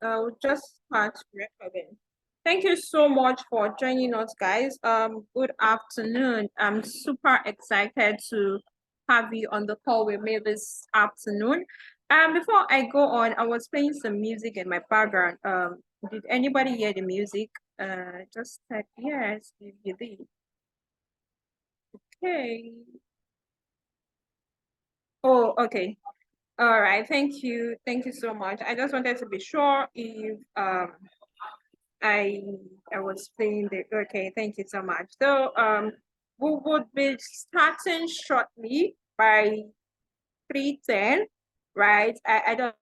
I'll just start recording. Thank you so much for joining us, guys. Good afternoon. I'm super excited to have you on the call with me this afternoon. Before I go on, I was playing some music in my background. Did anybody hear the music? Just check. Yes, you did. Okay. Oh, okay. All right. Thank you. Thank you so much. I just wanted to be sure if I I was playing the okay, thank you so much. So we would be starting shortly by 3:10, right? I don't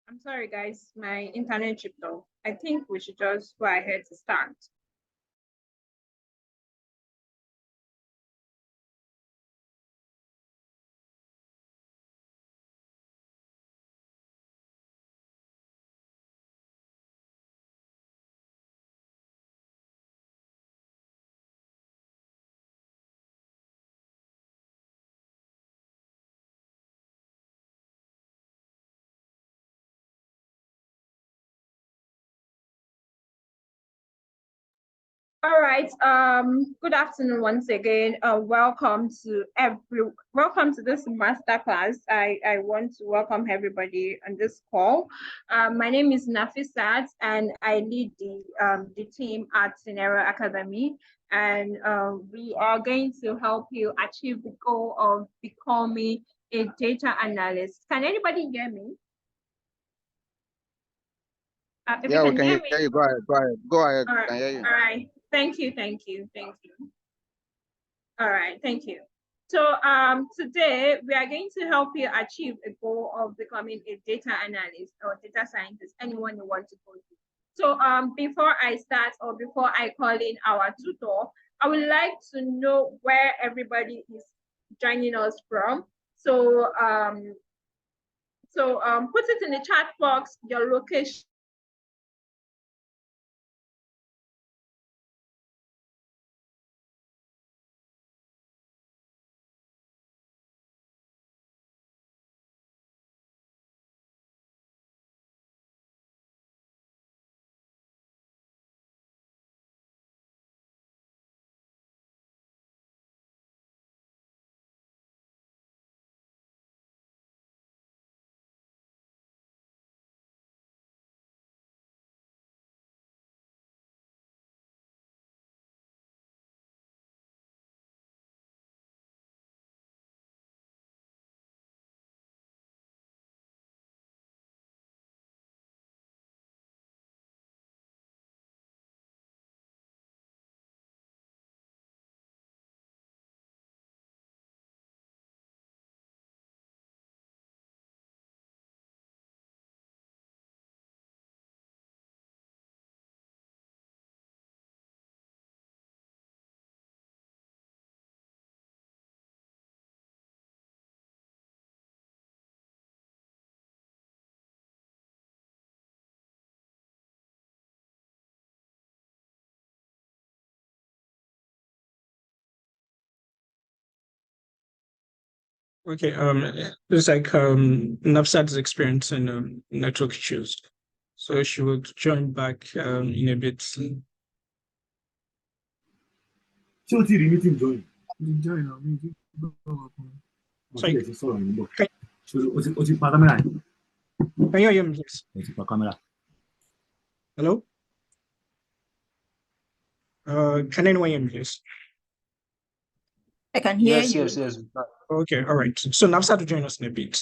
I'm sorry guys, my internet chipped off. I think we should just go ahead to start. All right. Good afternoon once again. Welcome to this masterclass. I want to welcome everybody on this call. My name is Nafisat, and I lead the team at Scenario Academy. And we are going to help you achieve the goal of becoming a data analyst. Can anybody hear me? If you Yeah, we can can hear hear me, you. Go ahead. Go ahead. Go ahead. all right. Can hear you. All right. Thank you. All right, thank you. So today we are going to help you achieve a goal of becoming a data analyst or data scientist, anyone you want to go to. So before I start or before I call in our tutor, I would like to know where everybody is joining us from. So put it in the chat box, your location. Okay, it's like Nafsat is experiencing network issues. So she will join back in a bit. ṣé o ti rí meeting join? Join náà mi ti gbọ́ ọkàn. Mo ti Sorry, lè ti sọ̀rọ̀ yín bọ̀. can, O ti pa kámẹ́rà yìí. can you hear me, please? O ti pa kámẹ́rà. Hello? Can anyone hear me, please? I can hear Yes, you. yes. Okay, all right. So now start to join us in a bit.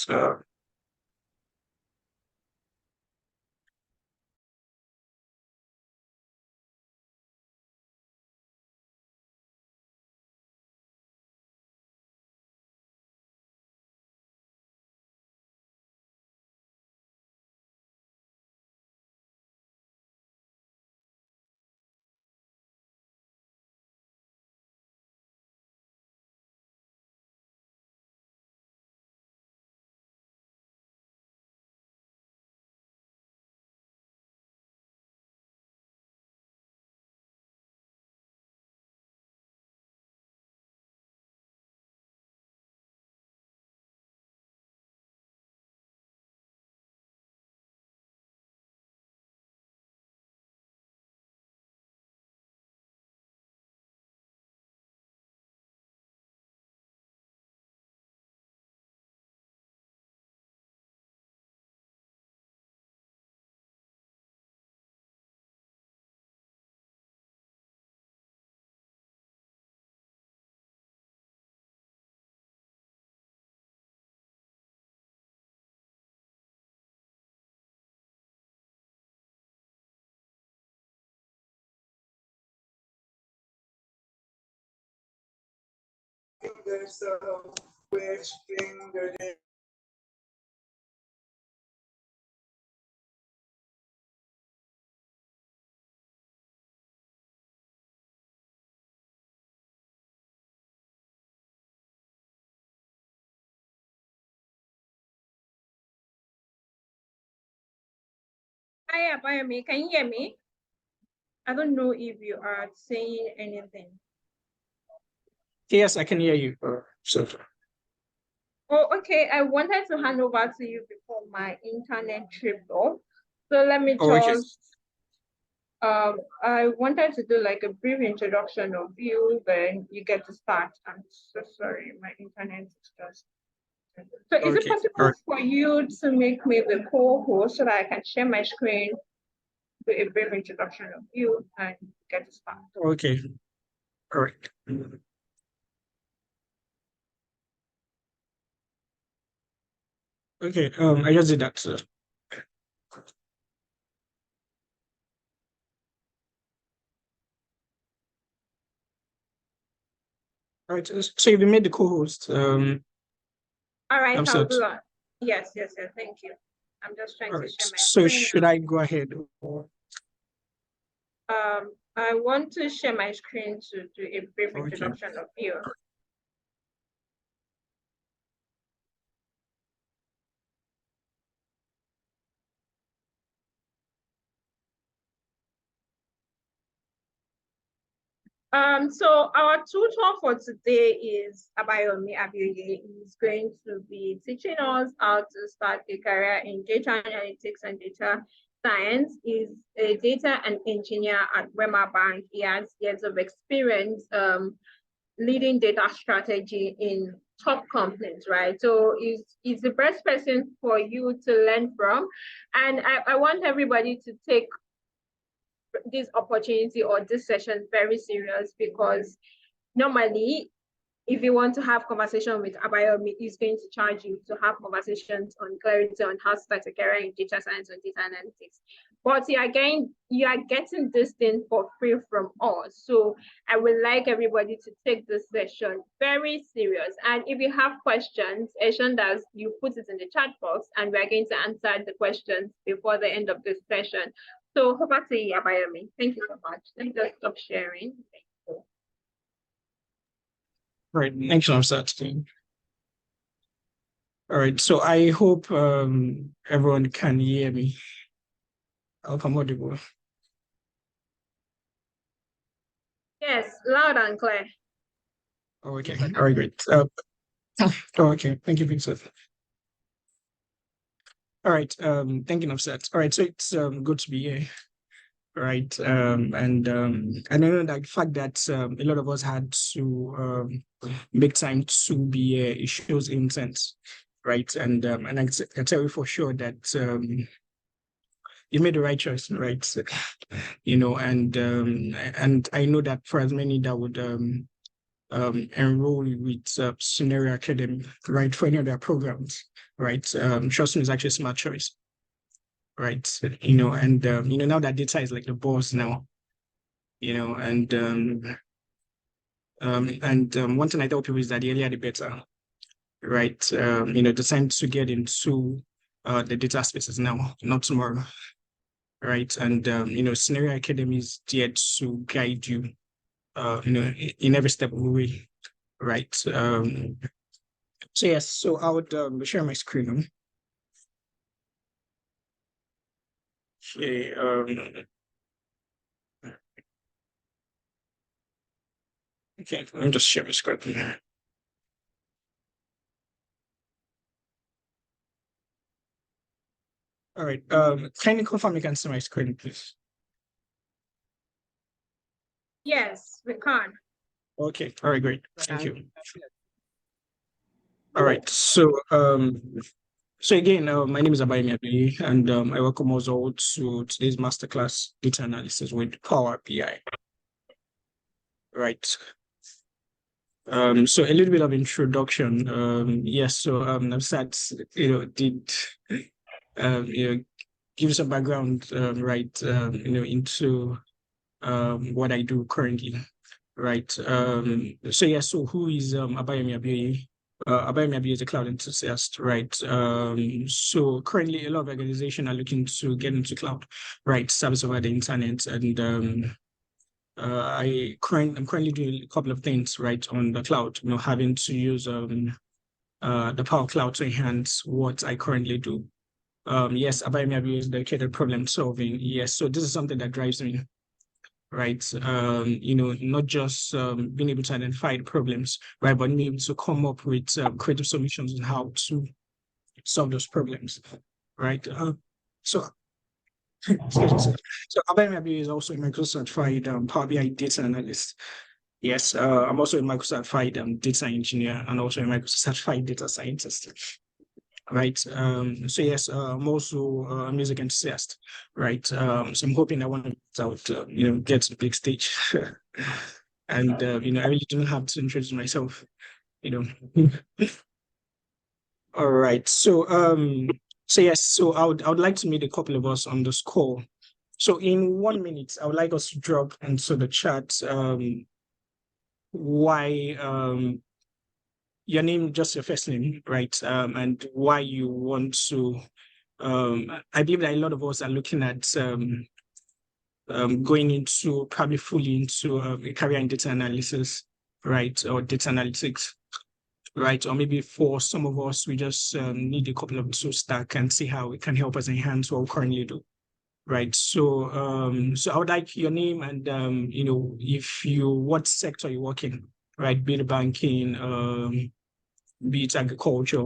Hi, Abayomi. Can you hear me? I don't know if you are saying anything. Yes, I can hear you. Oh, okay. I wanted to hand over to you before my internet tripped off. So let me okay. just I wanted to do like a brief introduction of you, then you get to start. I'm so sorry, my internet is just. So is it Okay, all possible right. for you to make me the co-host so that I can share my screen, do a brief introduction of you, and get to start? Okay, all right. Okay, I just did that. All right, so you've been made the co-host. All right, I'm I'll set. do that. Yes. Thank you. I'm just trying All to right, share my so screen should now. I go ahead? I want to share my screen to do a brief Okay. introduction of you. So our tutor for today is Abayomi Abioye. He's going to be teaching us how to start a career in data analytics and data science. He's a data and engineer at Wema Bank. He has years of experience leading data strategy in top companies, right? So he's the best person for you to learn from. And I want everybody to take this opportunity or this session very serious, because normally if you want to have conversation with Abayomi, he's going to charge you to have conversations on clarity on how to start a career in data science and data analytics. But you are getting this thing for free from us. So I would like everybody to take this session very serious. And if you have questions, Eshandas, you put it in the chat box and we're going to answer the questions before the end of this session. So over to you, Abayomi. Thank you so much. Let me just stop sharing. Thank you. Right, thanks for that. All right, so I hope everyone can hear me. I'll come audible. Yes, loud and clear. Okay, all right, great. Okay, thank you, Vincent. All right. Thinking of that. All right. So it's good to be here. Right. And I know that the fact that a lot of us had to make time to be here, it shows intent, right? And I tell you for sure that you made the right choice, right? And I know that for as many that would enroll with Scenario Academy, right, for any of their programs, right? Trust me, is actually a smart choice, right? Now that data is like the boss now, one thing I tell people is that the earlier the better, right? The time to get into the data spaces now, not tomorrow, right? Scenario Academy is there to guide you, in every step of the way, right? So yes, so I would share my screen. Okay, okay, let me just share my screen. All right, kindly confirm you can see my screen, please. Yes, we can. Okay, all right, great, thank you. All right, so again, my name is Abayemi Abiy, and I welcome us all to today's masterclass, data analysis with Power BI. Right. So a little bit of introduction. Yes, so I've said, did give you some background, right, into what I do currently, right? So who is Abayemi Abiy? Abayemi Abiy is a cloud enthusiast, right? So currently a lot of organizations are looking to get into cloud, right? Service over the internet, and I'm currently doing a couple of things, right, on the cloud, having to use the Power Cloud to enhance what I currently do. Yes, Abayemi Abiy is dedicated problem solving. Yes, so this is something that drives me, right? Not just being able to identify the problems, right, but being able to come up with creative solutions on how to solve those problems, right? So, excuse me, sir. So Abayemi Abiy is also a Microsoft certified Power BI data analyst. Yes, I'm also a Microsoft certified data engineer and also a Microsoft certified data scientist. Right. So yes, I'm also a music enthusiast. Right. So I'm hoping that one I would, get to the big stage. And I really don't have to introduce myself. You know. All right. So yes. So I would like to meet a couple of us on this call. So in 1 minute, I would like us to drop into the chat why your name, just your first name, right? And why you want to. I believe that a lot of us are looking at going into probably fully into a career in data analysis, right, or data analytics, right? Or maybe for some of us, we just need a couple of tools that can see how it can help us enhance what we currently do. Right. So I would like your name and what sector you work in, right? Be it banking, be it agriculture,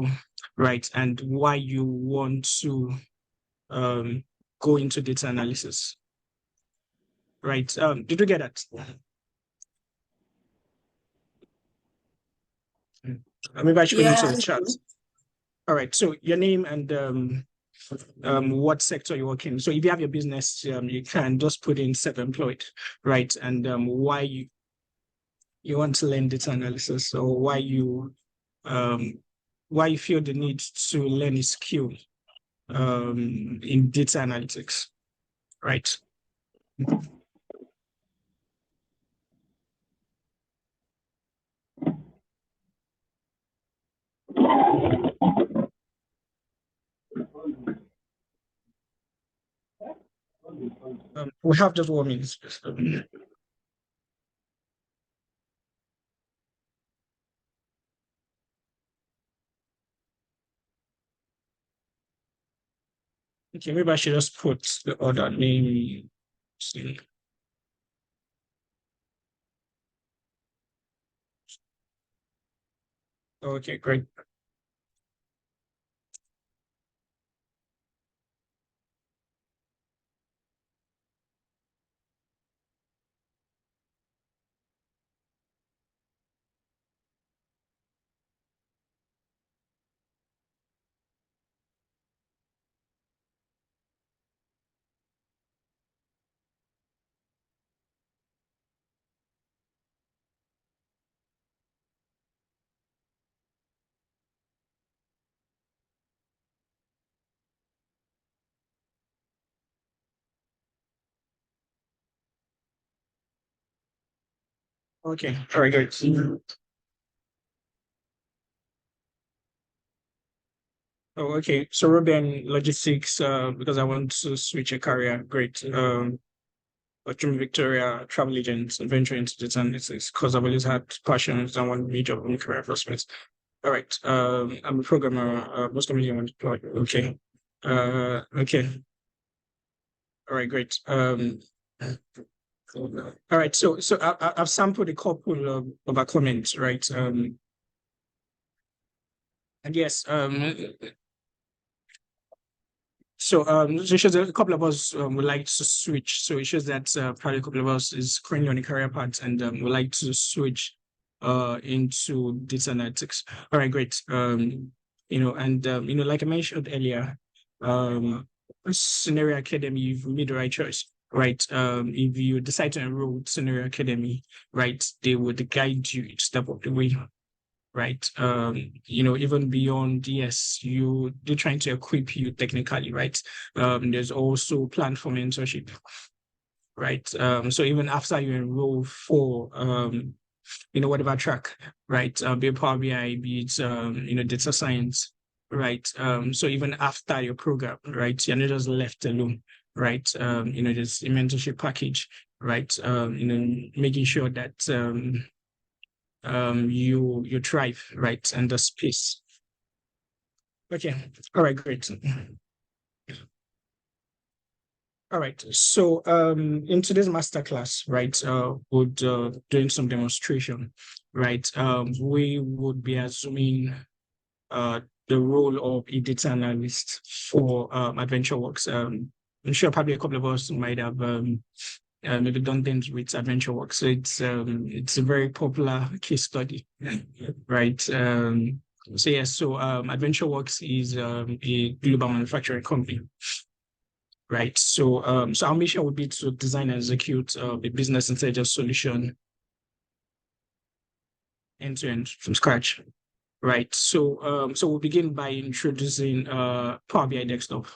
right? And why you want to go into data analysis, right? Did you get that? Maybe I should go into the chat. All right. So your name and what sector you work in. So if you have your business, you can just put in self-employed, right? And why you want to learn data analysis, or why you feel the need to learn a skill in data analytics, right? We have just 1 minute. Okay, maybe I should just put the other name. Okay, great. Okay, very good. Oh, okay. So Ruben, logistics, because I want to switch a career. Great. Jim Victoria, travel agent, adventure into data analytics, because I've always had passions and one major career prospects. All right. I'm a programmer, most commonly on deploy. Okay. Okay. All right, great. All right. So I've sampled a couple of our comments, right? And yes, so it shows that a couple of us would like to switch. So it shows that probably a couple of us is currently on a career path and would like to switch into data analytics. All right, great. Like I mentioned earlier, Scenario Academy, you've made the right choice, right? If you decide to enroll with Scenario Academy, right, they would guide you each step of the way, right? Even beyond, yes, they're trying to equip you technically, right? There's also plan for mentorship, right? So even after you enroll for whatever track, right? Be it Power BI, be it data science, right? So even after your program, right, you're not just left alone, right? There's a mentorship package, right? Making sure that you thrive, right, and the space. Okay, all right, great. All right, so in today's masterclass, right, doing some demonstration, right? We would be assuming the role of a data analyst for AdventureWorks. I'm sure probably a couple of us might have maybe done things with AdventureWorks. So it's a very popular case study, right? AdventureWorks is a global manufacturing company, right? So our mission would be to design and execute a business intelligence solution end to end from scratch, right? So we'll begin by introducing Power BI Desktop,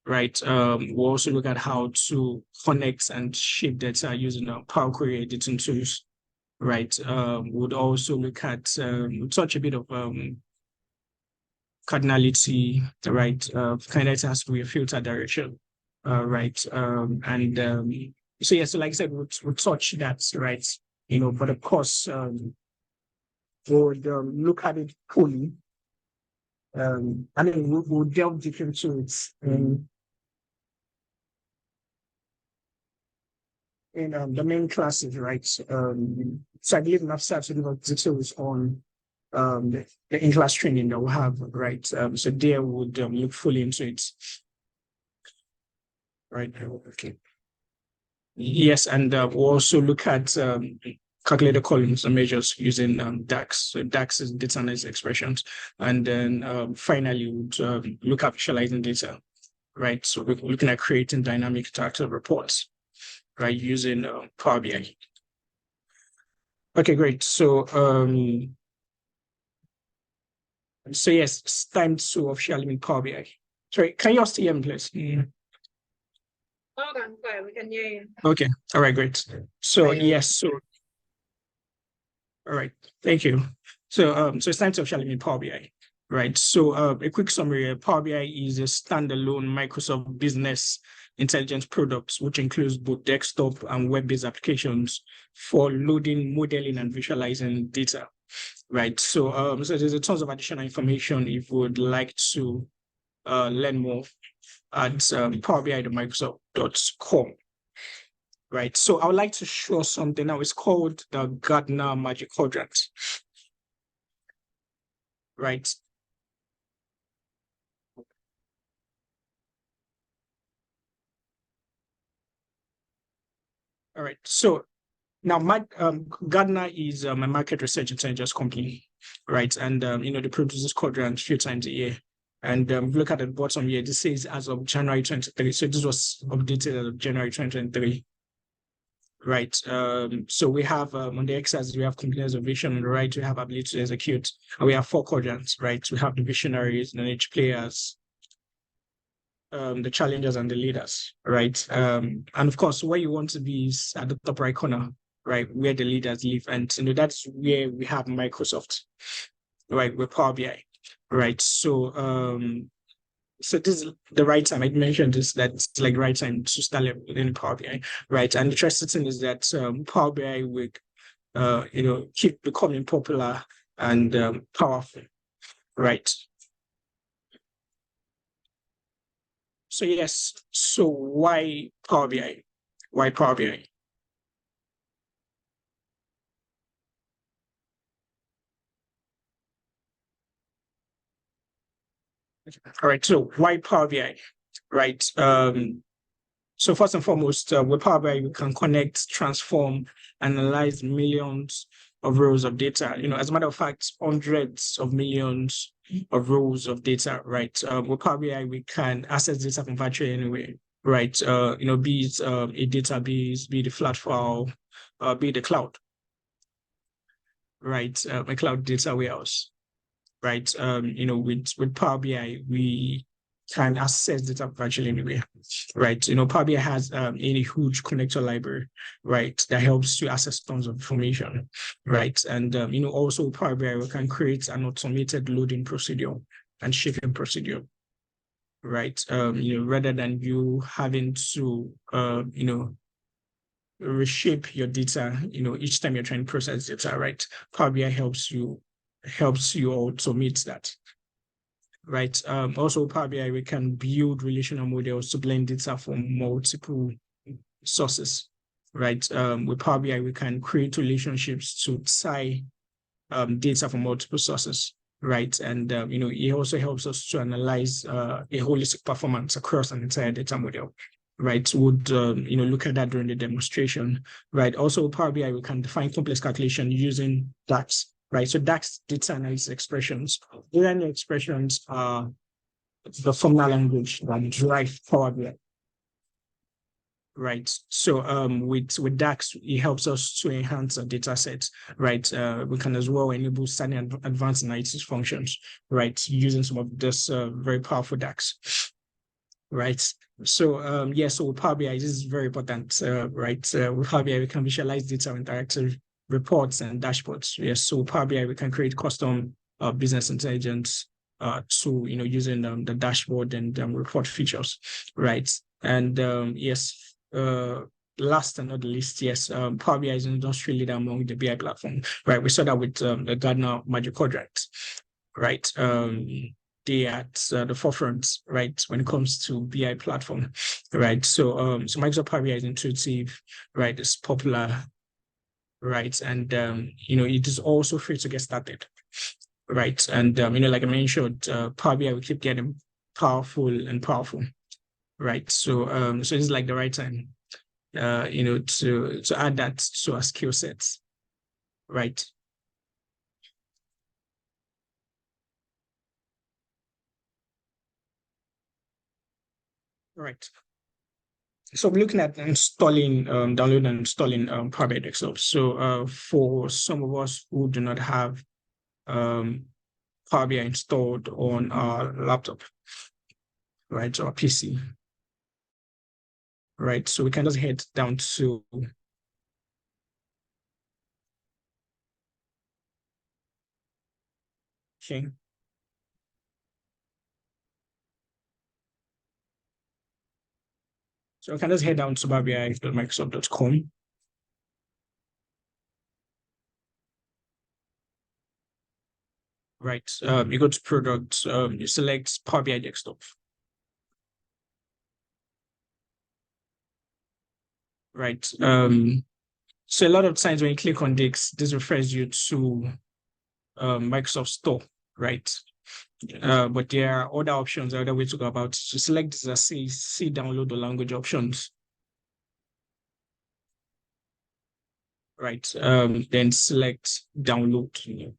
right? We'll also look at how to connect and shape data using Power Query editing tools, right? Would also look at touch a bit of cardinality, right? Kind of has to be a filter direction, right? So like I said, we'll touch that, right? But of course, we'll look at it fully. And then we'll delve deep into it in the main classes, right? So I believe enough starts to give us details on the in-class training that we'll have, right? So there would look fully into it, right? Okay. Yes, and we'll also look at calculator columns and measures using DAX. So DAX is data analysis expressions. And then finally, we'll look at visualizing data, right? So we're looking at creating dynamic interactive reports, right, using Power BI. Okay, great. So yes, it's time to officially meet Power BI. Sorry, can you all see me, please? Hold on, sorry, we can hear you. Okay, all right, great. So yes, all right, thank you. So it's time to officially meet Power BI, right? So a quick summary: Power BI is a standalone Microsoft Business Intelligence product, which includes both desktop and web-based applications for loading, modeling, and visualizing data, right? So there's a tons of additional information if you would like to learn more at powerbi.microsoft.com, right? So I would like to show something now. It's called the Gartner Magic Quadrant, right? All right. So now, Gartner is a market research intelligence company, right? And they produce this quadrant a few times a year. And look at the bottom here. This says as of January 23. So this was updated as of January 2023, right? So we have on the x-axis we have completeness of vision, on the right we have ability to execute, and we have 4 quadrants, right? We have the visionaries, the niche players, the challengers, and the leaders, right? And of course, where you want to be is at the top right corner, right, where the leaders live. And that's where we have Microsoft, right, with Power BI, right? So this is the right time. I mentioned this, that it's like the right time to start learning Power BI, right? And the interesting thing is that Power BI will keep becoming popular and powerful, right? So yes, so why Power BI? Why Power BI? All right, so why Power BI? Right. So first and foremost, with Power BI, we can connect, transform, analyze millions of rows of data. As a matter of fact, hundreds of millions of rows of data, right? With Power BI, we can access data from virtually anywhere, right? Be it a database, be it a flat file, be it the cloud, right? A cloud data warehouse, right? With Power BI, we can access data virtually anywhere, right? Power BI has a huge connector library, right, that helps to access tons of information, right? And also Power BI, we can create an automated loading procedure and shipping procedure, right? Rather than you having to reshape your data, each time you're trying to process data, right? Power BI helps you automate that, right? Also, Power BI, we can build relational models to blend data from multiple sources, right? With Power BI, we can create relationships to tie data from multiple sources, right? And it also helps us to analyze a holistic performance across an entire data model, right? Would look at that during the demonstration, right? Also, Power BI, we can define complex calculation using DAX, right? So DAX, data analysis expressions. Data expressions are the formula language that drive Power BI, right? So with DAX, it helps us to enhance our data sets, right? We can as well enable certain advanced analytics functions, right? Using some of this very powerful DAX, right? So so with Power BI, this is very important, right? With Power BI, we can visualize data, interactive reports and dashboards. Yes, so with Power BI, we can create custom business intelligence using the dashboard and report features, right? And yes, last and not the least, yes, Power BI is an industry leader among the BI platform, right? We saw that with the Gartner Magic Quadrant, right? They at the forefront, right, when it comes to BI platform, right? So Microsoft Power BI is intuitive, right? It's popular, right? And it is also free to get started, right? And like I mentioned, Power BI will keep getting powerful and powerful, right? So so it's like the right time, to add that to our skill sets, right? Right. So we're looking at installing, downloading and installing Power BI Desktop. So for some of us who do not have Power BI installed on our laptop, right, or PC, right? So we can just head down to okay. So we can just head down to powerbi.microsoft.com. Right. You go to product, you select Power BI Desktop. Right. So a lot of times when you click on this refers you to Microsoft Store, right? But there are other options, other ways to go about it. So select this as see download the language options. Right. Then select download.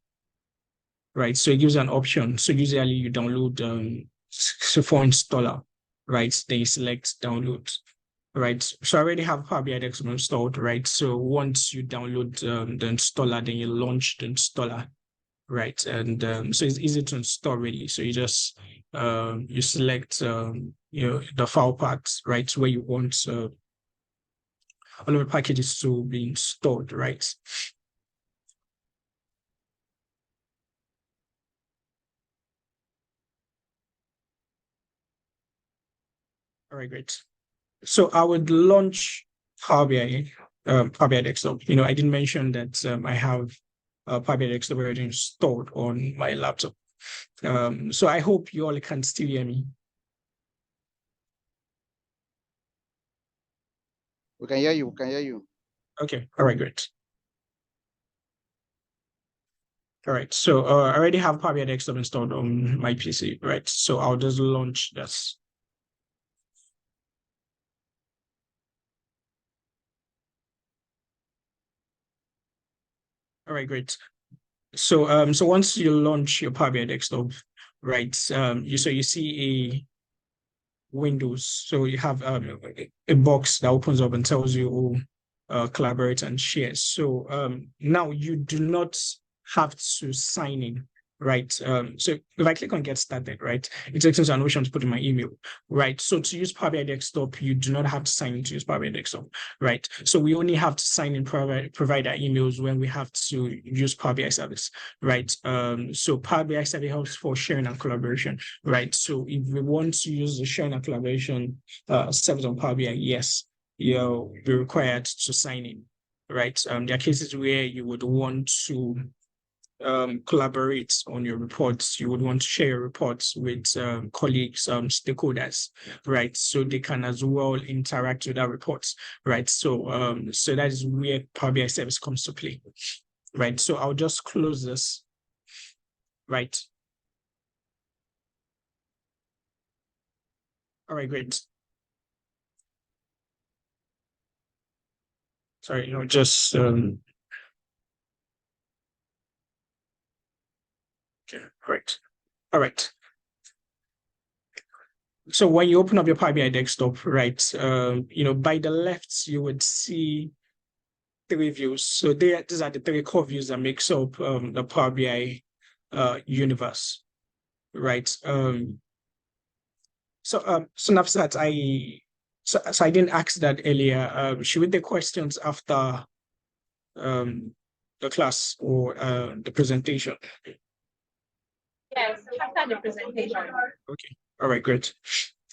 Right. So it gives you an option. So usually you download for installer, right? Then you select download. Right. So I already have Power BI Desktop installed, right? So once you download the installer, then you launch the installer, right? And so it's easy to install really. So you just you select the file paths, right, where you want all of the packages to be stored, right? All right, great. So I would launch Power BI, Power BI Desktop. I didn't mention that I have Power BI Desktop already installed on my laptop. So I hope you all can still hear me. We can hear you. We can hear you. Okay. All right, great. All right. So I already have Power BI Desktop installed on my PC, right? So I'll just launch this. All right, great. So once you launch your Power BI Desktop, right? You see a Windows. So you have a box that opens up and tells you collaborate and share. So now you do not have to sign in, right? So if I click on get started, right, it takes me to an option to put in my email, right? So to use Power BI Desktop, you do not have to sign in to use Power BI Desktop, right? So we only have to sign in provide our emails when we have to use Power BI service, right? So Power BI service helps for sharing and collaboration, right? So if we want to use the sharing and collaboration service on Power BI, yes, you'll be required to sign in, right? There are cases where you would want to collaborate on your reports. You would want to share your reports with colleagues, stakeholders, right? So they can as well interact with our reports, right? So so that is where Power BI service comes to play, right? So I'll just close this, right? All right, great. Sorry, just okay, great. All right. So when you open up your Power BI desktop, right, by the left, you would see three views. So these are the three core views that makes up the Power BI universe, right? So Nafsat, so I didn't ask that earlier. Should we take questions after the class or the presentation? Yes, after the presentation. Okay. All right, great.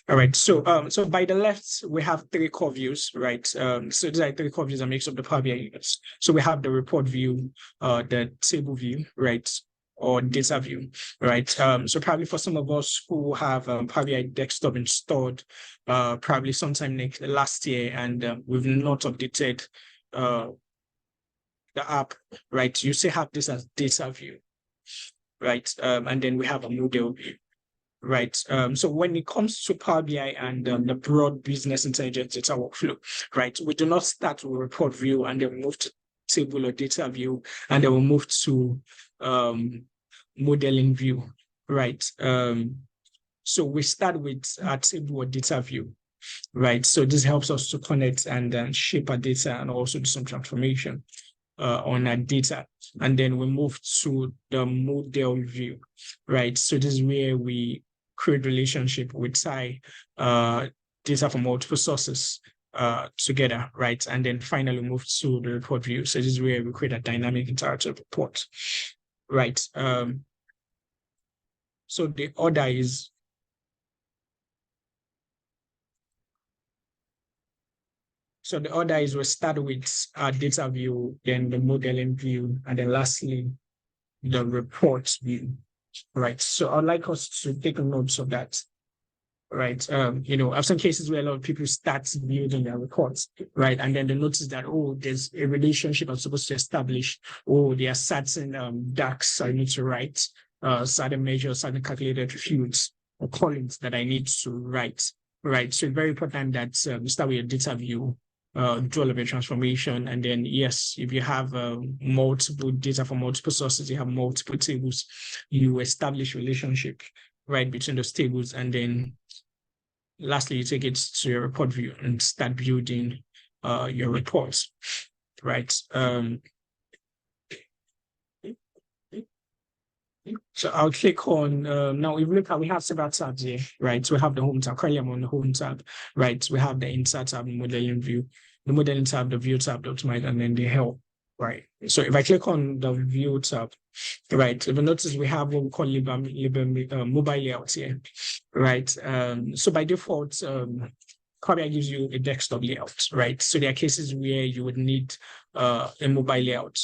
All right. So by the left, we have three core views, right? So these are three core views that makes up the Power BI universe. So we have the report view, the table view, right? Or data view, right? So probably for some of us who have Power BI desktop installed, probably sometime last year, and we've not updated the app, right? You still have this as data view, right? And then we have a model view, right? So when it comes to Power BI and the broad business intelligence data workflow, right, we do not start with report view and then move to table or data view, and then we'll move to modeling view, right? So we start with a table or data view, right? So this helps us to connect and shape our data and also do some transformation on our data. And then we move to the model view, right? So this is where we create relationship with tie data from multiple sources together, right? And then finally move to the report view. So this is where we create a dynamic interactive report, right? So the order is we start with our data view, then the modeling view, and then lastly, the report view, right? So I'd like us to take notes of that, right? I've seen cases where a lot of people start building their reports, right? And then they notice that, oh, there's a relationship I'm supposed to establish. Oh, there are certain DAX I need to write, certain measures, certain calculated fields or columns that I need to write, right? So it's very important that you start with your data view, do all of your transformation. And then, yes, if you have multiple data from multiple sources, you have multiple tables, you establish relationship, right, between those tables. And then lastly, you take it to your report view and start building your reports, right? So I'll click on, now if you look at, we have several tabs here, right? So we have the home tab, currently I'm on the home tab, right? We have the insert tab, modeling view, the modeling tab, the view tab, the automate, and then the help, right? So if I click on the view tab, right, if you notice we have what we call mobile layout here, right? So by default, Power BI gives you a desktop layout, right? So there are cases where you would need a mobile layout,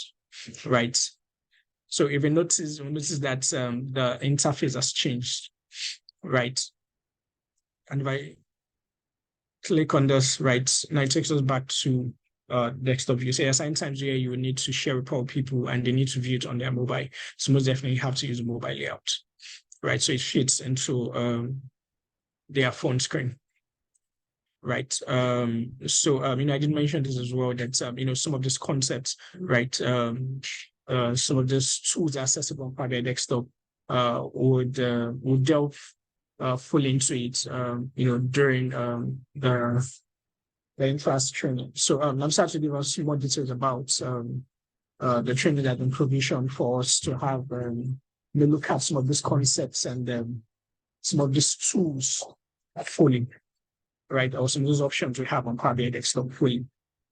right? So if you notice that the interface has changed, right? And if I click on this, right, now it takes us back to desktop view. So there are sometimes where you need to share report with people and they need to view it on their mobile. So most definitely you have to use a mobile layout, right? So it fits into their phone screen. Right. So I did mention this as well, that some of these concepts, right? Some of these tools accessible on Power BI desktop would delve fully into it during the in-class training. So I'm starting to give us more details about the training that has been provisioned for us to have look at some of these concepts and some of these tools fully. Right, or some of those options we have on Power BI desktop fully,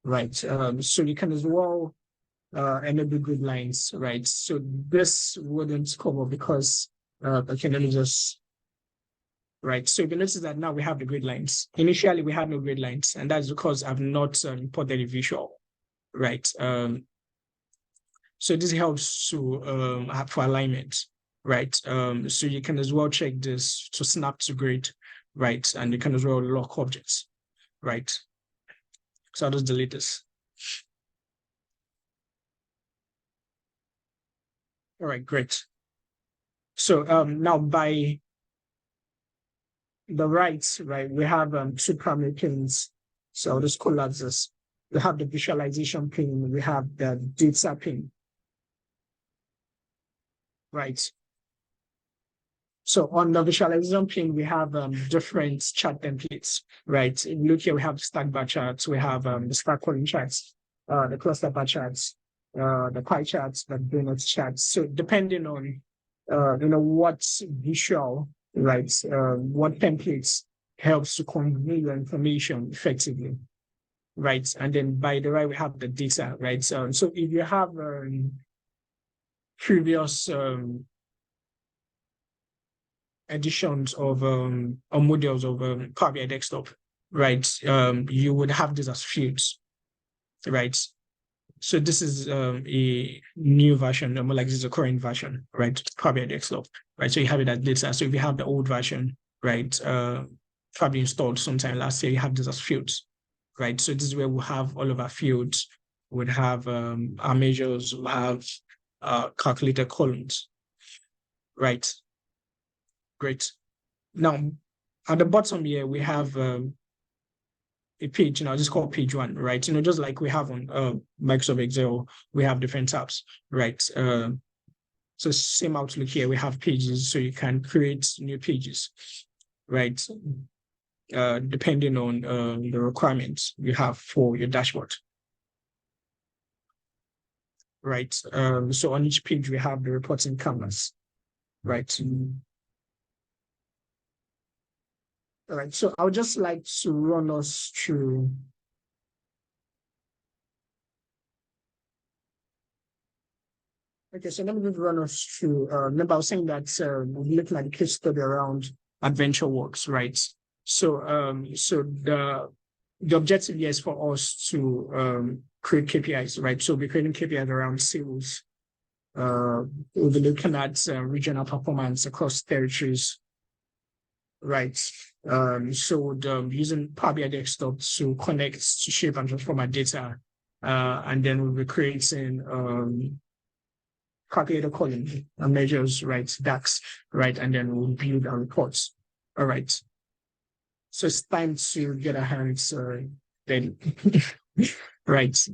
right? So you can as well enable grid lines, right? So this wouldn't cover because I can only just, right? So you notice that now we have the grid lines. Initially, we had no grid lines, and that's because I've not imported a visual, right? So this helps to for alignment, right? So you can as well check this to snap to grid, right? And you can as well lock objects, right? So I'll just delete this. All right, great. So now by the right, we have two primary pins. So I'll just collapse this. We have the visualization pin, we have the data pin, right? So on the visualization pin, we have different chart templates, right? If you look here, we have stack bar charts, we have the stack column charts, the cluster bar charts, the pie charts, the donut charts. So depending on what visual, right, what templates helps to convey your information effectively, right? And then by the right, we have the data, right? So if you have previous editions of or models of Power BI desktop, right? You would have this as fields, right? So this is a new version, more like this is a current version, right? Power BI desktop, right? So you have it as data. So if you have the old version, right, probably installed sometime last year, you have this as fields, right? So this is where we'll have all of our fields, would have our measures, we'll have calculated columns, right? Great. Now, at the bottom here, we have a page, just call page one, right? Just like we have on Microsoft Excel, we have different tabs, right? So same outlook here, we have pages, so you can create new pages, right? Depending on the requirements you have for your dashboard, right? So on each page, we have the reporting canvas, right? All right, so I would just like to run us through. Okay, so let me just run us through. Remember, I was saying that we're looking at the case study around adventure works, right? So, the objective here is for us to create KPIs, right? So we're creating KPIs around sales. We'll be looking at regional performance across territories, right? So using Power BI desktop to connect, to shape and transform our data, and then we'll be creating calculator column and measures, right, DAX, right, and then we'll build our reports. All right. So it's time to get our hands ready, right?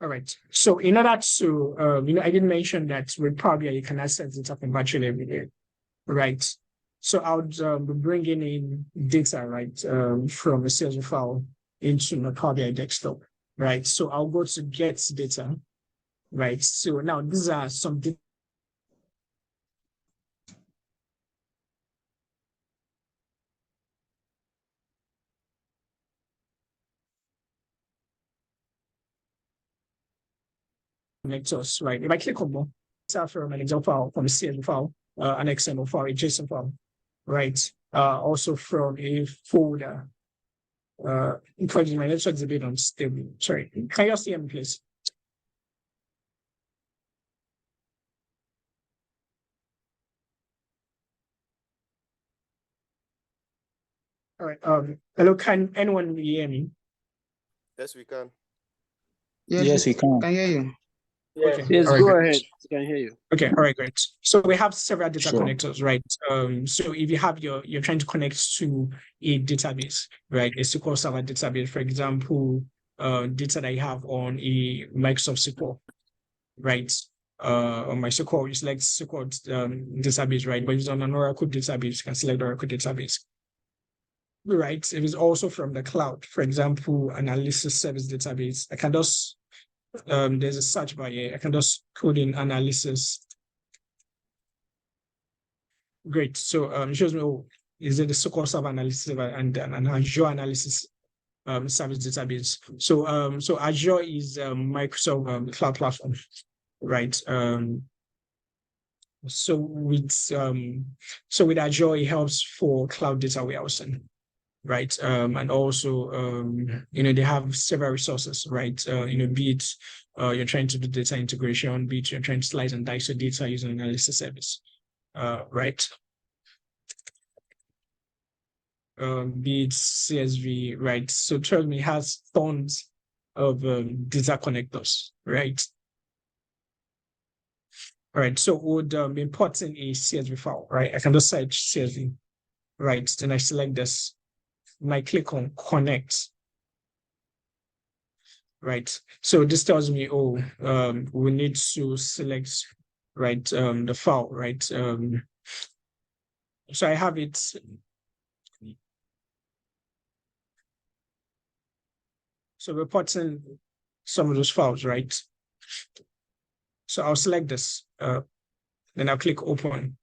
All right. So in order to, I did mention that with Power BI, you can access it up in virtually every day, right? So I would be bringing in data, right, from a sales file into my Power BI desktop, right? So I'll go to get data, right? So now these are some data. connectors, right? If I click on more, it's from an Excel file, from a CSV file, an XML file, a JSON file, right? Also from a folder. Because my network is a bit unstable. Sorry, can you see me, please? All right. Hello, can anyone hear me? Yes, we can. Yes, we can. Can hear you. Okay. Yes, all right, go great. ahead. We can hear you. Okay, all right, great. So we have several data Sure. connectors, right? So if you have you're trying to connect to a database, right? A SQL Server database, for example, data that you have on a Microsoft SQL, right? On MySQL, you select SQL database, right? But if it's on an Oracle database, you can select Oracle database. Right. If it's also from the cloud, for example, analysis service database, I can just there's a search bar here. I can just code in analysis. Great. So it shows me, oh, is it the SQL Server analysis and Azure analysis service database? So Azure is Microsoft cloud platform, right? So with Azure, it helps for cloud data warehousing, right? And also they have several resources, right? Be it you're trying to do data integration, be it you're trying to slice and dice your data using analysis service, right? Be it CSV, right? So trust me, it has tons of data connectors, right? All right, so would be importing a CSV file, right? I can just search CSV, right? Then I select this, and I click on connect, right? So this tells me, oh, we need to select, right, the file, right? So I have it. So we're putting some of those files, right? So I'll select this, then I'll click open.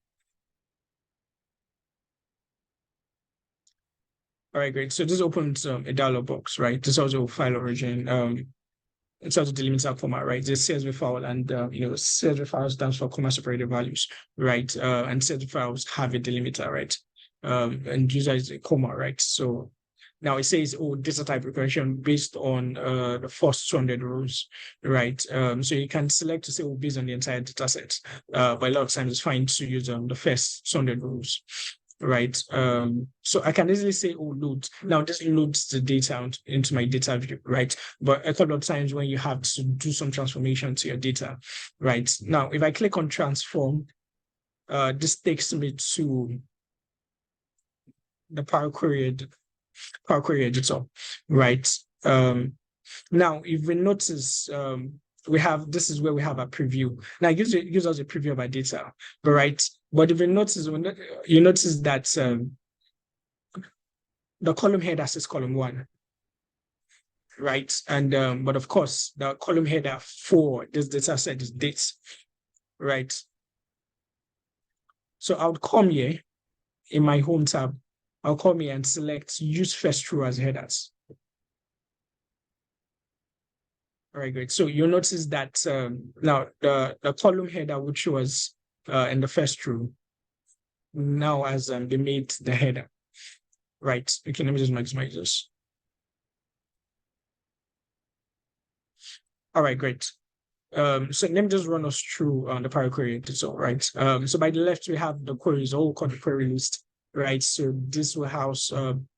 All right, great. So this opens a dialog box, right? This also file origin. It's also delimiter format, right? This CSV file, and CSV file stands for comma separated values, right? And CSV files have a delimiter, right? And user is a comma, right? So now it says, oh, data type recursion based on the first 200 rows, right? So you can select to say, oh, based on the entire data set. But a lot of times it's fine to use the first 200 rows, right? So I can easily say, oh, load. Now this loads the data into my data view, right? But a couple of times when you have to do some transformation to your data, right? Now, if I click on transform, this takes me to the Power Query editor, right? Now, if we notice, this is where we have a preview. Now, it gives us a preview of our data, right? But if you notice, that the column header says column 1, right? And but of course, the column header for this data set is dates, right? So I would come here in my home tab. I'll come here and select use first row as headers. All right, great. So you'll notice that now the column header, which was in the first row, now has been made the header, right? Okay, let me just maximize this. All right, great. So let me just run us through the Power Query editor, right? So by the left, we have the queries, all called the query list, right? So this will house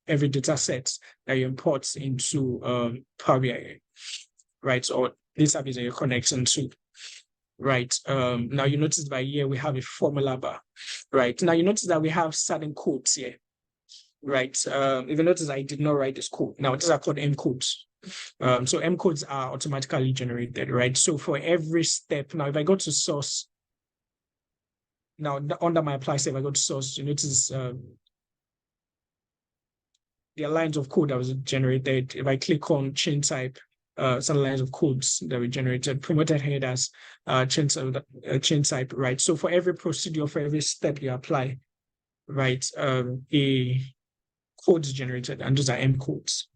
every data set that you import into Power BI, right? Or database that you're connecting to, right? Now you notice by here we have a formula bar, right? Now you notice that we have certain codes here, right? If you notice, I did not write this code. Now these are called M codes. So M codes are automatically generated, right? So for every step, now if I go to source, now under my apply step, I go to source, you notice the lines of code that was generated. If I click on chain type, some lines of codes that were generated, promoted headers, chain type, right? So for every procedure, for every step you apply, right, a code is generated, and those are M codes.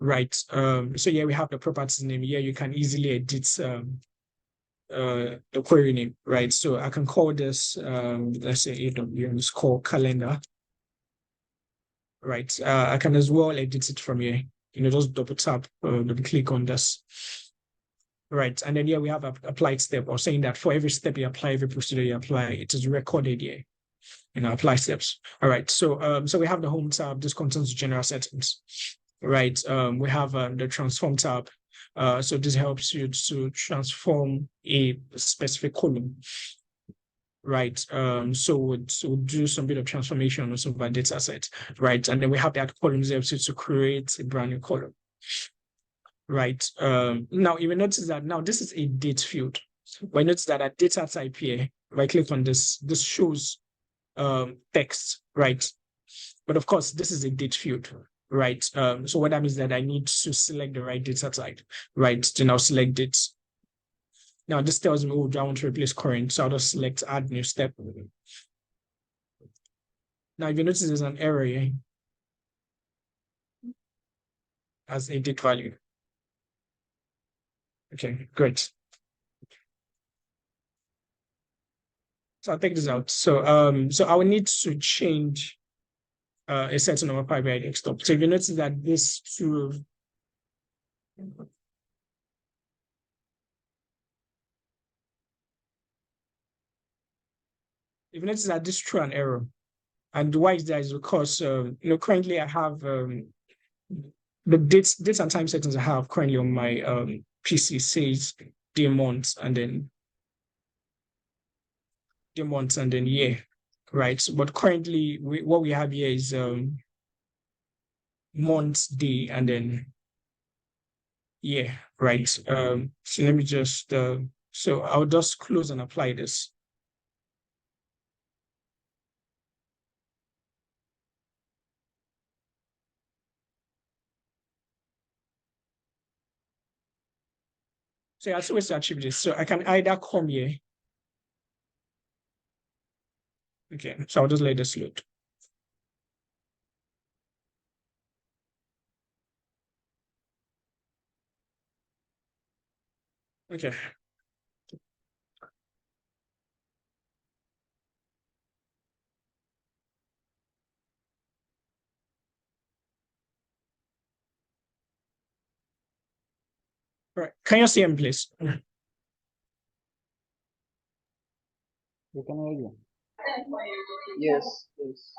right? So yeah, we have the properties name here. You can easily edit the query name, right? So I can call this let's say AWS call calendar, right? I can as well edit it from here. Just double tap, double click on this, right? And then here we have a applied step, or saying that for every step you apply, every procedure you apply, it is recorded here. Apply steps. All right. So we have the home tab. This contains general settings, right? We have the transform tab. So this helps you to transform a specific column, right? So we'll do some bit of transformation on some of our data set, right? And then we have the add columns helps you to create a brand new column, right? Now you will notice that now this is a date field. But notice that at data type here, if I click on this, this shows text, right? But of course, this is a date field, right? So what that means is that I need to select the right data type, right? To now select dates. Now this tells me, oh, do I want to replace current? So I'll just select add new step. Now, if you notice there's an error here as a date value. Okay, great. So I'll take this out. So I will need to change a certain number of Power BI desktop. So if you notice that this true, if you notice that this threw an error, and why is that is because currently I have the dates and time settings I have currently on my PC says day months and then year, right? But currently what we have here is month, day, and then year, right? So let me just so I'll just close and apply this. So I see ways to achieve this. So I can either come here. Okay, so I'll just let this load. Okay. Right. Can you see me, please? We can hear you. Yes, yes.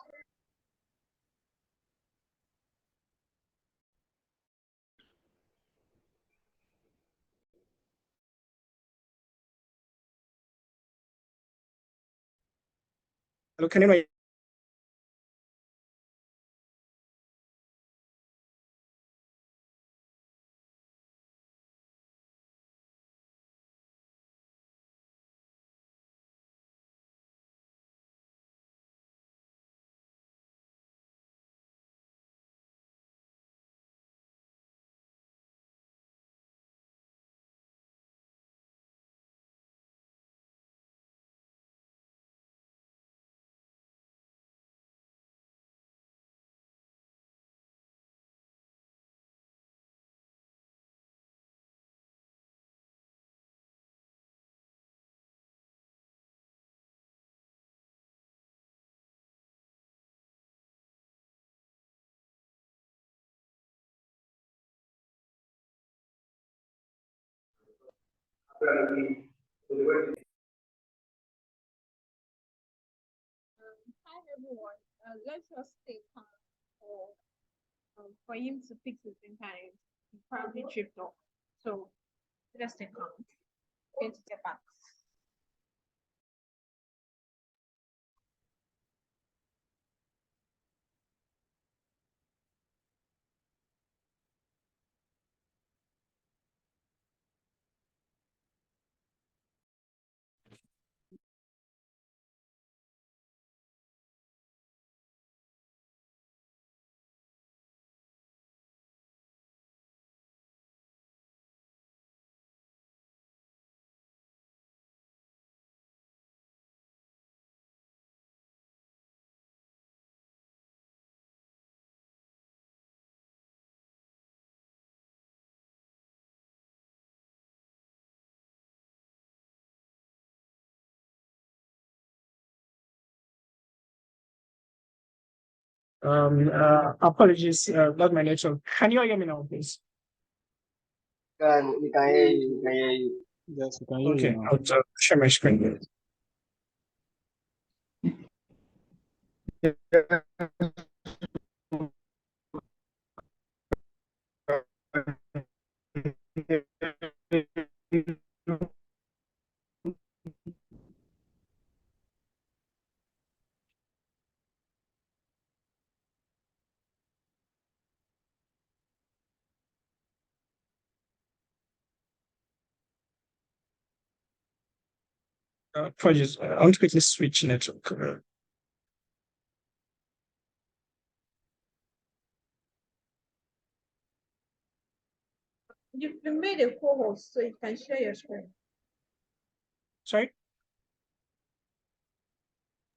Hello, can you Hi everyone. Let's just stay calm for him to fix his internet. He probably tripped off. So let's stay calm. Going to get back. Apologies, not my network. Can you hear me now, please? We can hear you. We can hear you. Yes, we can hear you Okay, now. I'll share my screen. Apologies, I want to quickly switch network. You've been made a co-host, so you can share your screen. Sorry?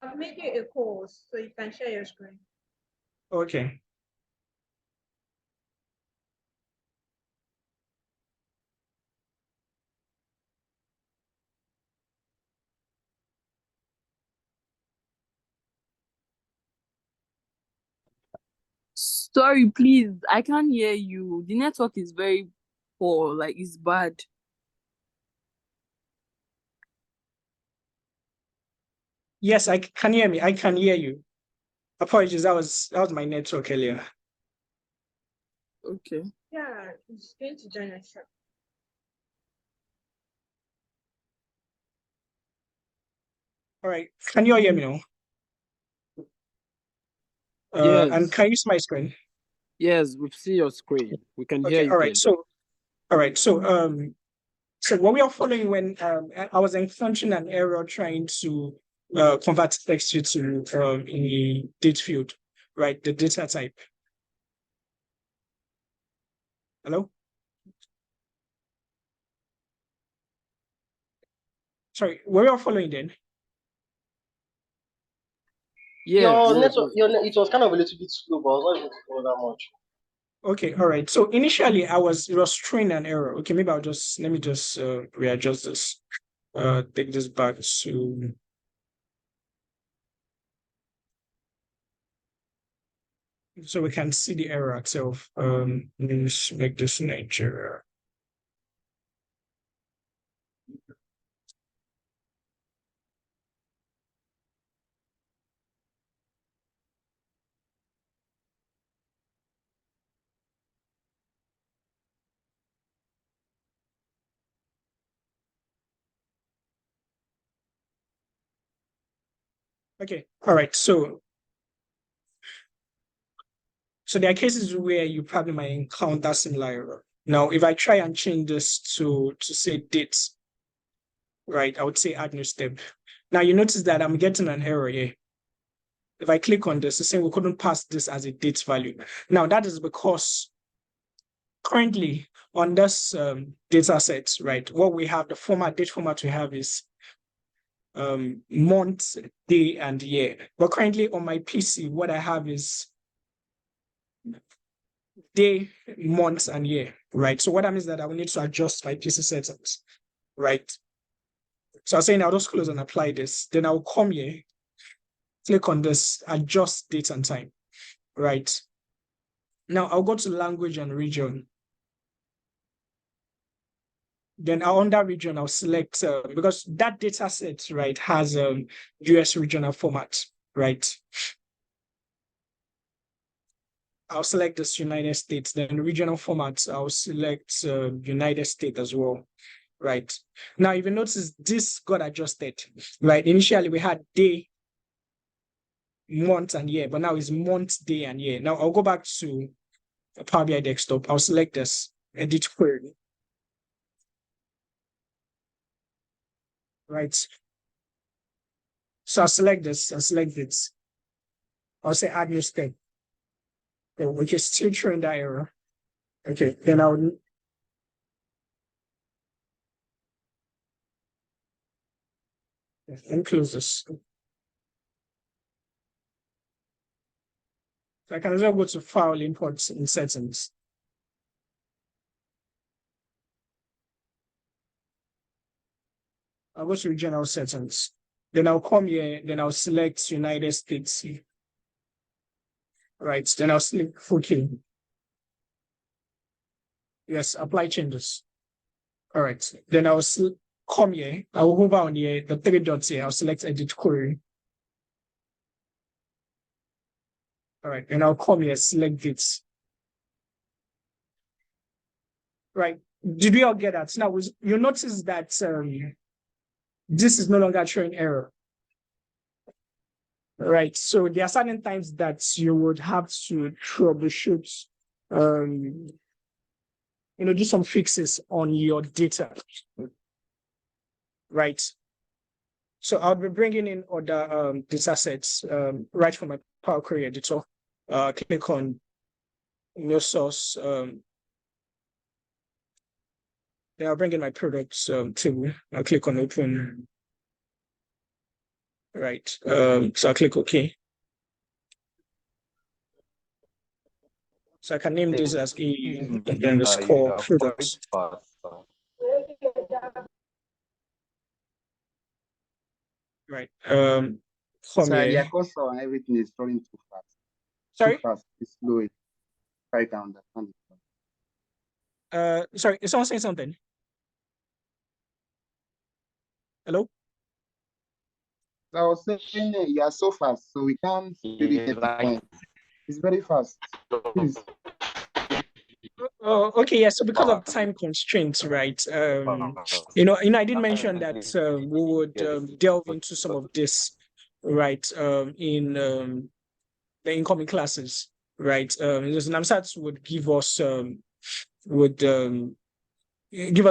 I've made you a co-host, so you can share your screen. Okay. Sorry, please. I can't hear you. The network is very poor, like it's bad. Yes, I can hear me. I can hear you. Apologies, that was my network earlier. Okay. Yeah, it's going to join us. All right. Can you all hear me now? And Yes. can you see my screen? Yes, we see your screen. We can hear Okay, you all right. clearly. So what we are following when I was encountering an error trying to convert text to in the date field, right? The data type. Hello? Sorry, were you all following then? Yes. It was kind of a little bit slow, but I was not able to follow that much. Okay, all right. So initially it was throwing an error. Okay, maybe let me just readjust this. Take this back to so we can see the error itself. Let me just make this Nigeria. Okay, all right. So there are cases where you probably might encounter similar error. Now, if I try and change this to say dates, right, I would say add new step. Now you notice that I'm getting an error here. If I click on this, it's saying we couldn't pass this as a date value. Now that is because currently on this data set, right, what we have, the date format we have is month, day, and year. But currently on my PC, what I have is day, month, and year, right? So what that means that I will need to adjust my PC settings, right? So I'm saying I'll just close and apply this. Then I'll come here, click on this, adjust date and time, right? Now I'll go to language and region. Then under region, I'll select, because that data set, right, has US regional format, right? I'll select this United States, then regional formats, I'll select United States as well, right? Now, if you notice, this got adjusted, right? Initially, we had day, month, and year, but now it's month, day, and year. Now, I'll go back to Power BI desktop. I'll select this, edit query, right? So I'll select this, I'll say add new step, which is still showing that error. Okay, then I'll close this. So I can as well go to file imports in settings. I'll go to regional settings. Then I'll come here, then I'll select United States. Right, then I'll select OK. Yes, apply changes. All right, then I'll come here. I will hover on here, the three dots here. I'll select edit query. All right, and I'll come here, select this. Right, did we all get that? Now, you'll notice that this is no longer showing error. Right, so there are certain times that you would have to troubleshoot, do some fixes on your data. Right. So I'll be bringing in other data sets right from my Power Query editor. Click on your source. Then I'll bring in my products table. I'll click on open. Right. So I'll click OK. So I can name this as _product. Right. Sorry, your cursor and everything is running too fast. Sorry? Too fast. It's slow. Try to understand it. Sorry, is someone saying something? Hello? So I was saying you are so fast, so we can't really get the point. It's very fast. Please. Oh, okay, yeah. So because of time constraints, right? I did mention that we would delve into some of this, right? In the incoming classes, right? Because NAMSAT would give us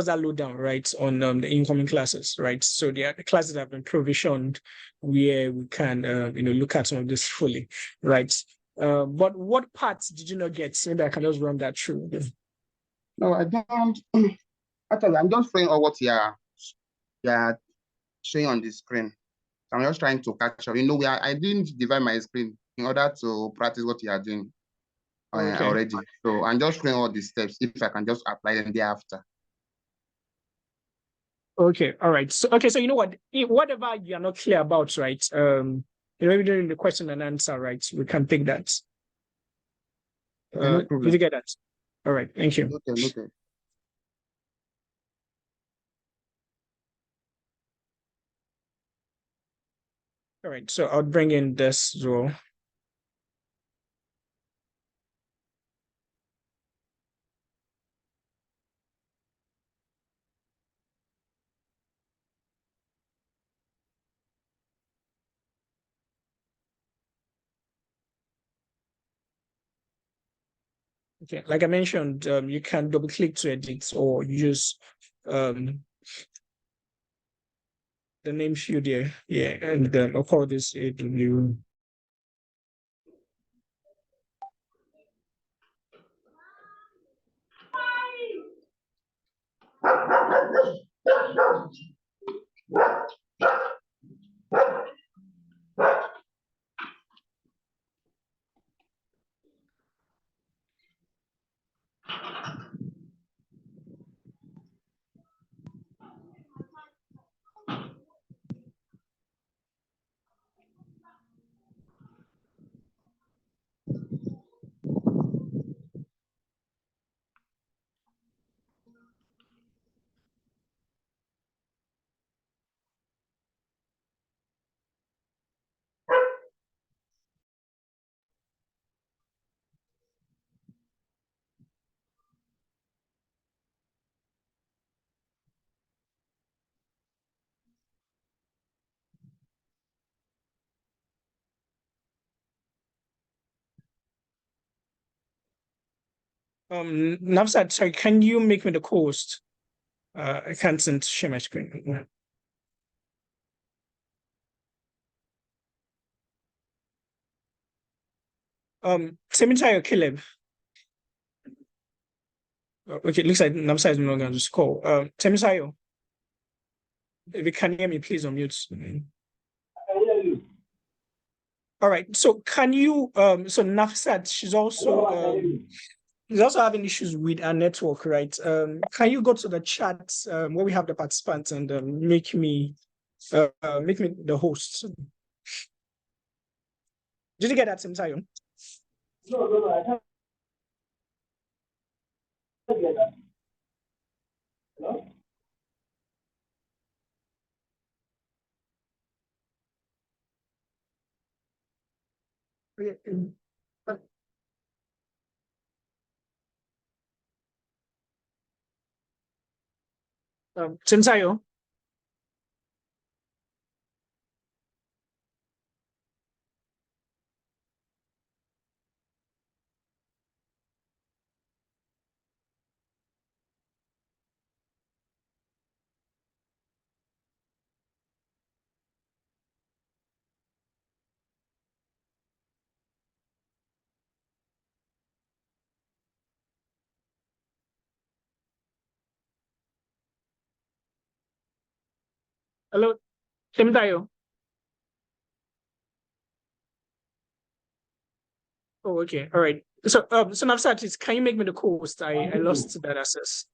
that lowdown, right, on the incoming classes, right? So the classes have been provisioned where we can, look at some of this fully, right? But what parts did you not get? Maybe I can just run that through. No, I don't. Actually, I'm just showing all what you are showing on the screen. I'm just trying to catch up. I didn't divide my screen in order to practice what you are doing already. So I'm just showing all the steps. If I can just apply them thereafter. Okay, all right. So so you know what? Whatever you are not clear about, right? Maybe during the question and answer, right? We can take that. No problem. Did you get that? All right, thank you. Okay. All right, so I'll bring in this as well. Okay, like I mentioned, you can double click to edit or use the name field here. Yeah, and then I'll call this AW. Navsat, sorry, can you make me the host? I can't share my screen. Temitayo Caleb. Okay, it looks like Navsat is no longer on the call. Temitayo, if you can hear me, please unmute. All right, so can you so Nafsat, she's also having issues with our network, right? Can you go to the chat where we have the participants and make me the host? Did you get that, Temitayo? No, I can't get that. Hello? Chinsayo. Hello, Chinsayo. Oh, okay. All right. So Nafsat, can you make me the co-host? I lost that access.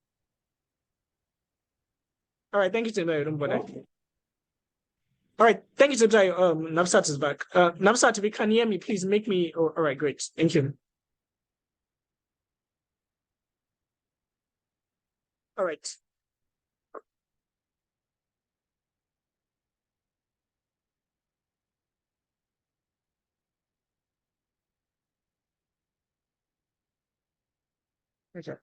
All right. Thank you, Chinsayo. Don't bother. All right. Thank you, Chinsayo. Nafsat is back. Nafsat, if you can hear me, please make me. Oh, all right. Great. Thank you. All right. Okay.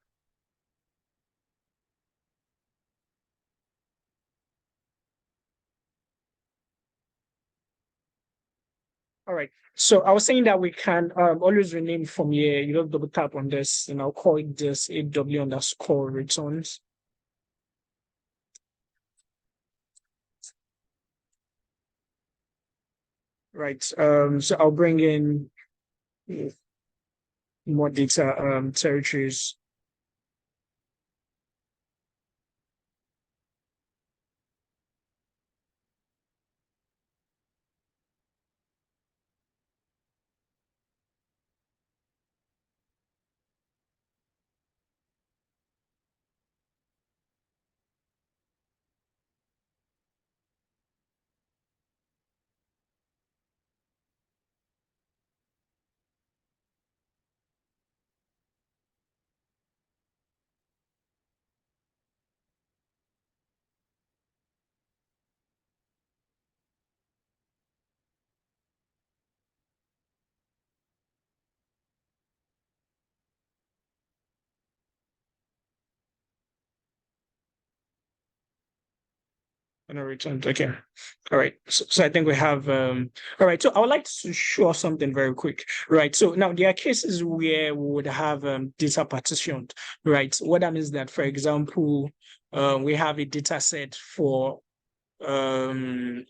All right. So I was saying that we can always rename from here. You don't double tap on this, and I'll call it this AW underscore returns. Right. So I'll bring in more data territories. And a returned. Okay. All right. So I think we have all right. So I would like to show something very quick. Right. So now there are cases where we would have data partitioned. Right. What that means that, for example, we have a data set for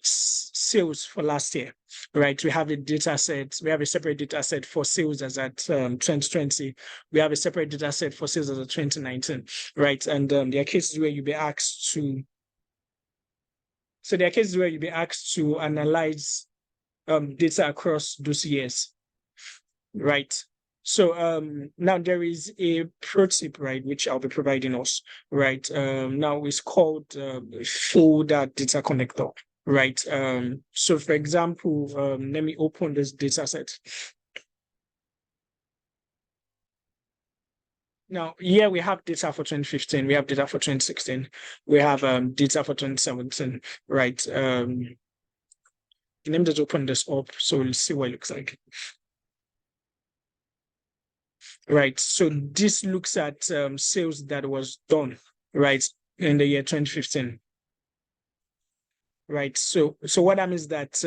sales for last year, right? We have a data set, we have a separate data set for sales as at 2020. We have a separate data set for sales as at 2019, right? And there are cases where you'll be asked to analyze data across those years, right? So now there is a pro tip, right, which I'll be providing us, right? Now it's called folder data connector, right? So for example, let me open this data set. Now, here we have data for 2015, we have data for 2016, we have data for 2017, right? Let me just open this up so we'll see what it looks like. Right, so this looks at sales that was done, right, in the year 2015. Right, so what that means that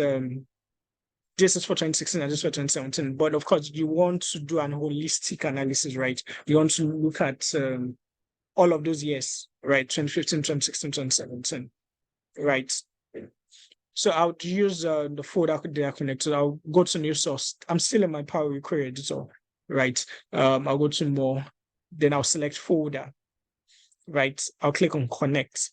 this is for 2016 and this is for 2017, but of course you want to do an holistic analysis, right? You want to look at all of those years, right? 2015, 2016, 2017, right? So I would use the folder data connector. I'll go to new source. I'm still in my Power Query editor, right? I'll go to more, then I'll select folder, right? I'll click on connect.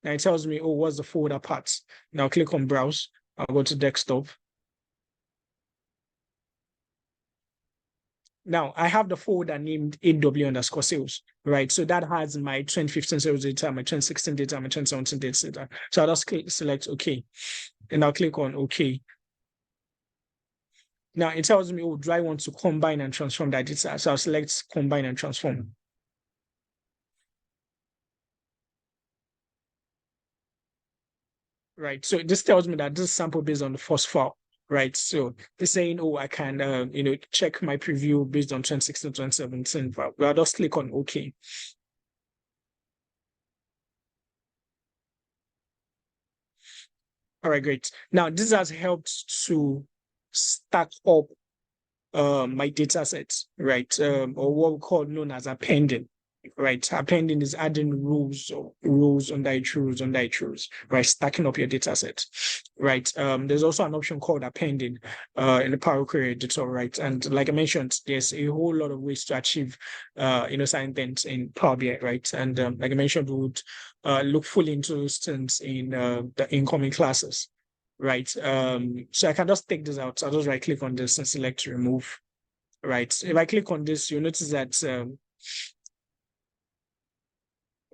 Now it tells me, oh, what's the folder path? Now click on browse. I'll go to desktop. Now I have the folder named AW underscore sales, right? So that has my 2015 sales data, my 2016 data, my 2017 data. So I'll just select OK, and I'll click on OK. Now it tells me, oh, do I want to combine and transform that data? So I'll select combine and transform. Right. So this tells me that this is sample based on the first file. Right. So it's saying, oh, I can, check my preview based on 2016, 2017. But I'll just click on OK. All right, great. Now this has helped to stack up my data sets, right? Or what we call known as appending. Right, appending is adding rules or rules under each rules under each rules, right? Stacking up your data set, right? There's also an option called appending in the Power Query editor, right? And like I mentioned, there's a whole lot of ways to achieve certain things in Power BI, right? And like I mentioned, we would look fully into those things in the incoming classes, right? So I can just take this out. I'll just right click on this and select remove, right? If I click on this, you'll notice that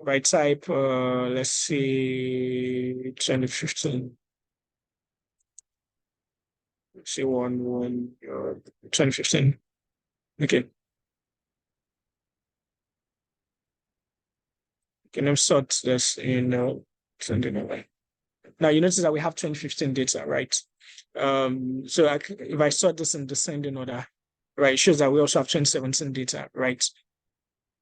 right type, let's see, 2015. Let's see, 2015. Okay. Can I sort this in sending away? Now you notice that we have 2015 data, right? So if I sort this in descending order, right, it shows that we also have 2017 data, right?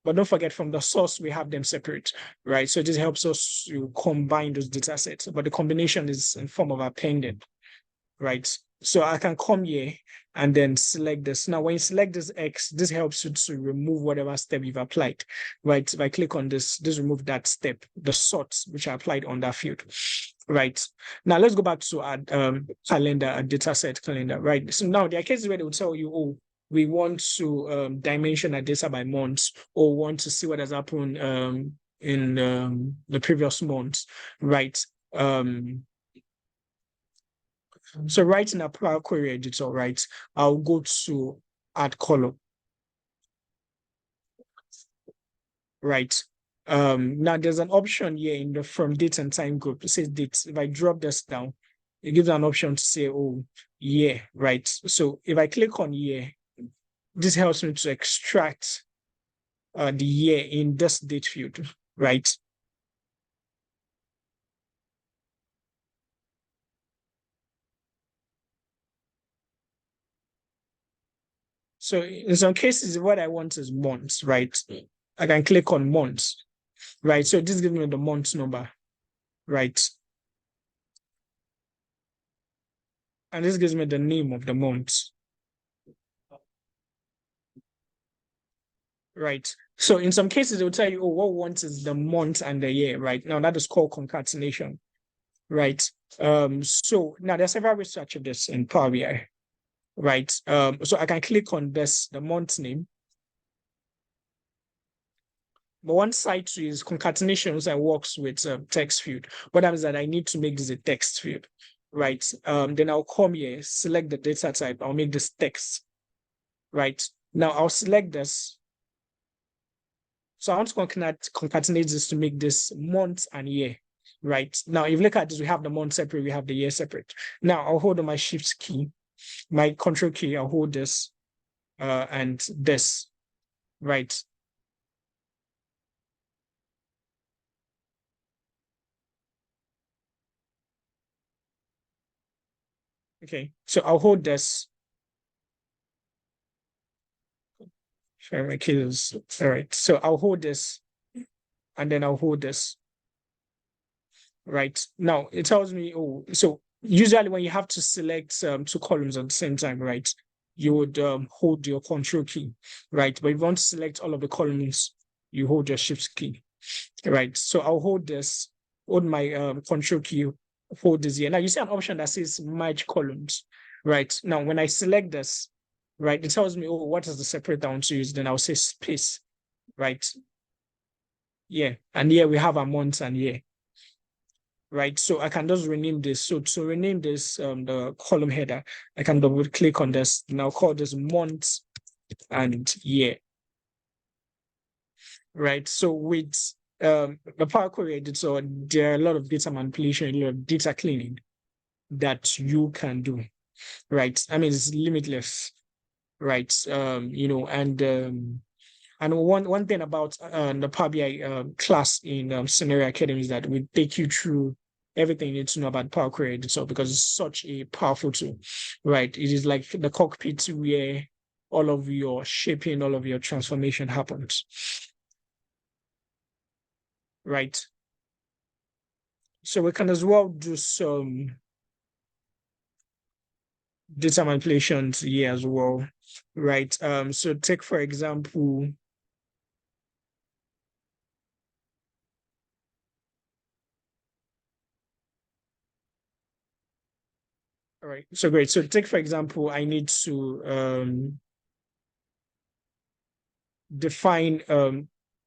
But don't forget, from the source, we have them separate, right? So this helps us to combine those data sets, but the combination is in form of appended, right? So I can come here and then select this. Now, when you select this X, this helps you to remove whatever step you've applied, right? If I click on this remove that step, the sort which I applied on that field, right? Now, let's go back to our calendar, a data set calendar, right? So now there are cases where they will tell you, oh, we want to dimension our data by months, or want to see what has happened in the previous month, right? So right in our Power Query editor, right, I'll go to add column, right? Now there's an option here in the from date and time group. It says date. If I drop this down, it gives an option to say, oh, year, right? So if I click on year, this helps me to extract the year in this date field, right? So in some cases, what I want is months, right? I can click on months, right? So this gives me the month number, right? And this gives me the name of the month. Right. So in some cases, it will tell you, oh, what month is the month and the year, right? Now that is called concatenation, right? So now there's several ways to achieve this in Power BI, right? So I can click on this, the month name. But one side to is concatenations and works with text field. What happens is that I need to make this a text field, right? Then I'll come here, select the data type. I'll make this text, right? Now I'll select this. So I want to concatenate this to make this month and year, right? Now, if you look at this, we have the month separate, we have the year separate. Now I'll hold on my shift key, my control key, I'll hold this and this, right? Okay, so I'll hold this. Sorry, my key is, all right. So I'll hold this and then I'll hold this, right? Now it tells me, oh, so usually when you have to select two columns at the same time, right? You would hold your control key, right? But if you want to select all of the columns, you hold your shift key, right? So I'll hold this, hold my control key, hold this here. Now you see an option that says merge columns, right? Now when I select this, right, it tells me, oh, what is the separator I want to use? Then I'll say space, right? Yeah, and here we have a month and year, right? So I can just rename this. So to rename this, the column header, I can double click on this. Now call this month and year, right? So with the Power Query editor, there are a lot of data manipulation, a lot of data cleaning that you can do, right? I mean, it's limitless, right? And one thing about the Power BI class in Scenario Academy is that we take you through everything you need to know about Power Query Editor because it's such a powerful tool, right? It is like the cockpit where all of your shaping, all of your transformation happens, right? So we can as well do some data manipulations here as well, right? So take, for example, all right, so great. So take, for example, I need to define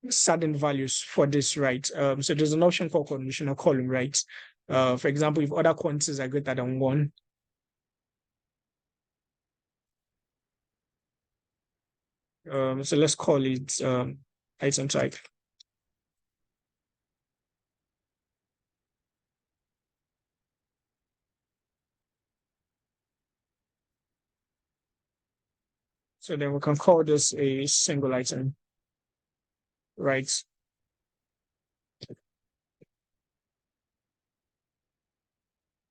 certain values for this, right? So there's an option called conditional column, right? For example, if other quantities are greater than 1, so let's call it item type. So then we can call this a single item, right?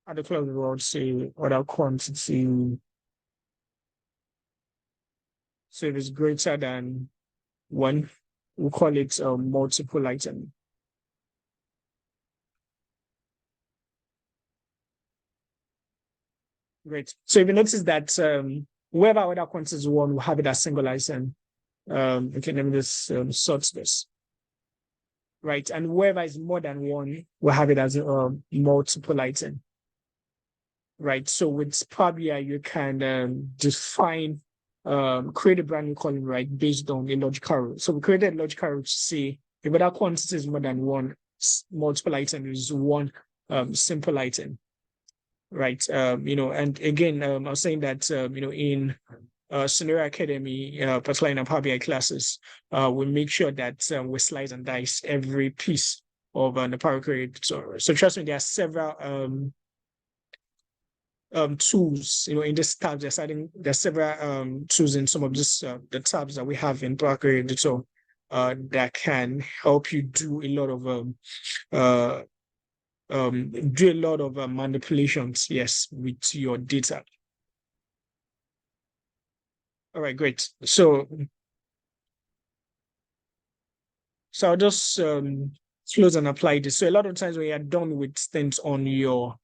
At the close, we will say other quantity. So if it's greater than 1, we'll call it a multiple item. Great. So if you notice that wherever other quantity is 1, we'll have it as single item. Okay, let me just sort this. Right, and wherever is more than 1, we'll have it as a multiple item. Right, so with Power BI, you can define, create a brand new column, right, based on a logical rule. So we created a logical rule to say if other quantity is more than 1, multiple item is 1 simple item. Right, and again, I was saying that, in Scenario Academy, particularly in our Power BI classes, we make sure that we slice and dice every piece of the Power Query Editor. So trust me, there are several tools, in this tab. There's several tools in some of this the tabs that we have in Power Query Editor that can help you do a lot of manipulations, yes, with your data. All right, great. So I'll just close and apply this. So a lot of times when you're done with things on your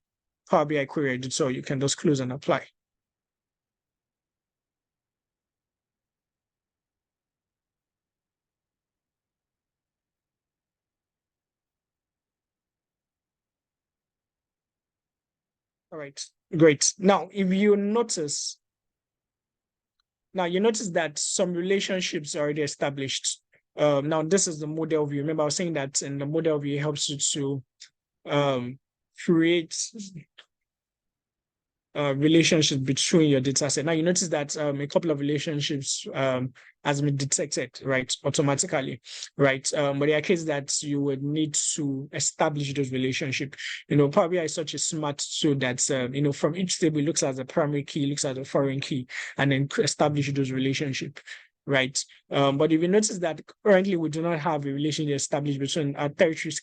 Power BI query editor, you can just close and apply. All right, great. Now, if you notice, that some relationships are already established. Now, this is the model view. Remember, I was saying that in the model view, it helps you to create relationship between your data set. Now you notice that a couple of relationships has been detected, right, automatically, right? But there are cases that you would need to establish those relationships. Power BI is such a smart tool that from each table it looks at the primary key, looks at the foreign key, and then establish those relationships. Right. But if you notice that currently we do not have a relationship established between a territories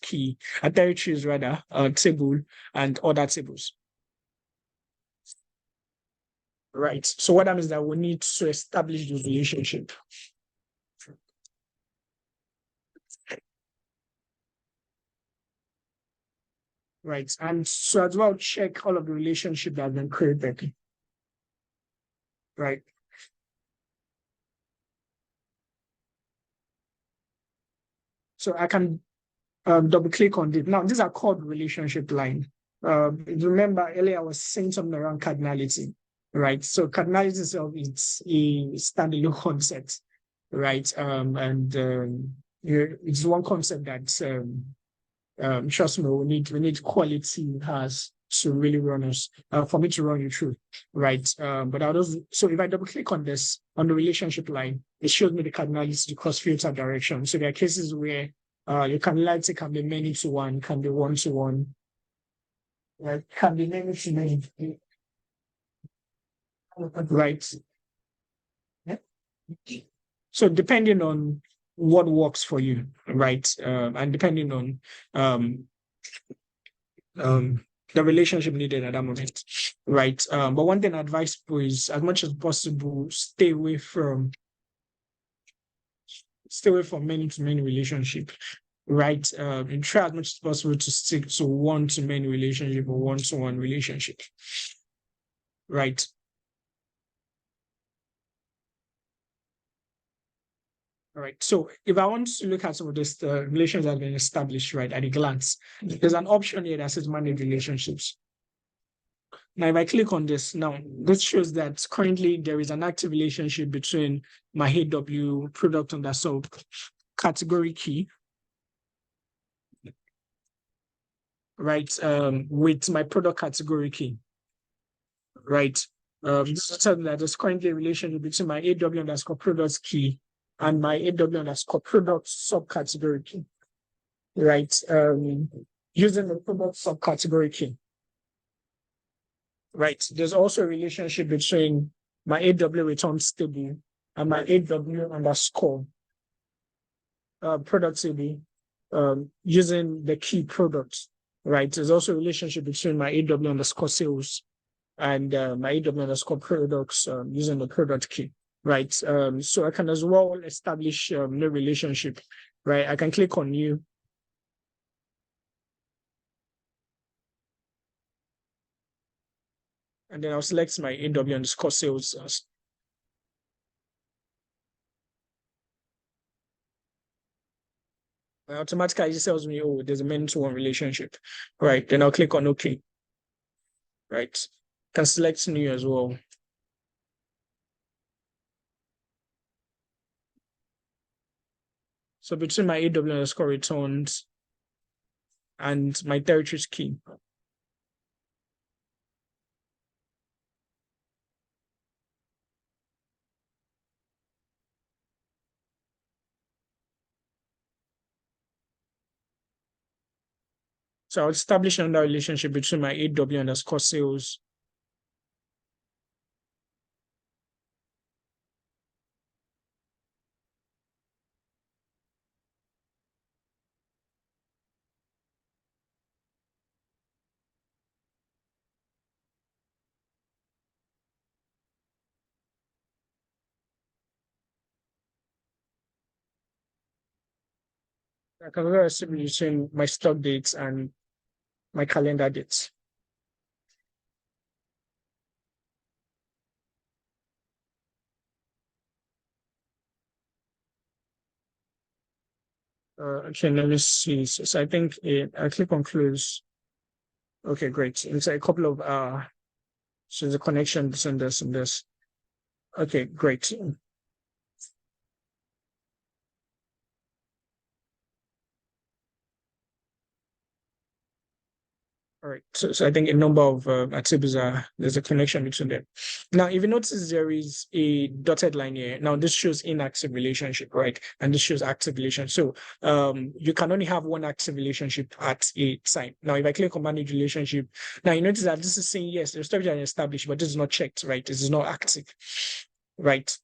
table and other tables. Right. So what that means that we need to establish this relationship. Right. And so as well, check all of the relationship that have been created. Right. So I can double click on this. Now, these are called relationship line. Remember earlier I was saying something around cardinality, right? So cardinality itself is a standalone concept, right? It's one concept that trust me, we need quality has to really run us for me to run you through, right? But so if I double click on this on the relationship line, it shows me the cardinality, the cross filter direction. So there are cases where your cardinality can be many to one, can be one to one, right? Can be many to many. right? So depending on what works for you, right? And depending on the relationship needed at that moment, right? But one thing I advise people is, as much as possible, stay away from many to many relationship, right? And try as much as possible to stick to one to many relationship or one to one relationship, right? All right. So if I want to look at some of this relations that have been established, right, at a glance, there's an option here that says manage relationships. Now, if I click on this, now this shows that currently there is an active relationship between my AW product underscore category key, right, with my product category key, right. This is something that there's currently a relationship between my AW underscore products key and my AW underscore product subcategory key, right? Using the product subcategory key. Right. There's also a relationship between my AW return stable and my AW underscore product table using the key product. Right. There's also a relationship between my AW underscore sales and my AW underscore products using the product key. Right. So I can as well establish new relationship. Right. I can click on new. And then I'll select my AW underscore sales. Automatically it tells me, oh, there's a man-to-one relationship. Right. Then I'll click on OK. Right. Can select new as well. So between my AW underscore returns and my territories key. So I'll establish another relationship between my AW underscore sales I can also between my stock dates and my calendar dates. Okay, let me see. So I think I click on close. Okay, great. It's a couple of so there's a connection between this and this. Okay, great. All right, so I think a number of attributes there's a connection between them. Now, if you notice, there is a dotted line here. Now, this shows inactive relationship, right? And this shows active relationship. So you can only have one active relationship at a time. Now, if I click on manage relationship, now you notice that this is saying, yes, the structure is established, but this is not checked, right? This is not active, right?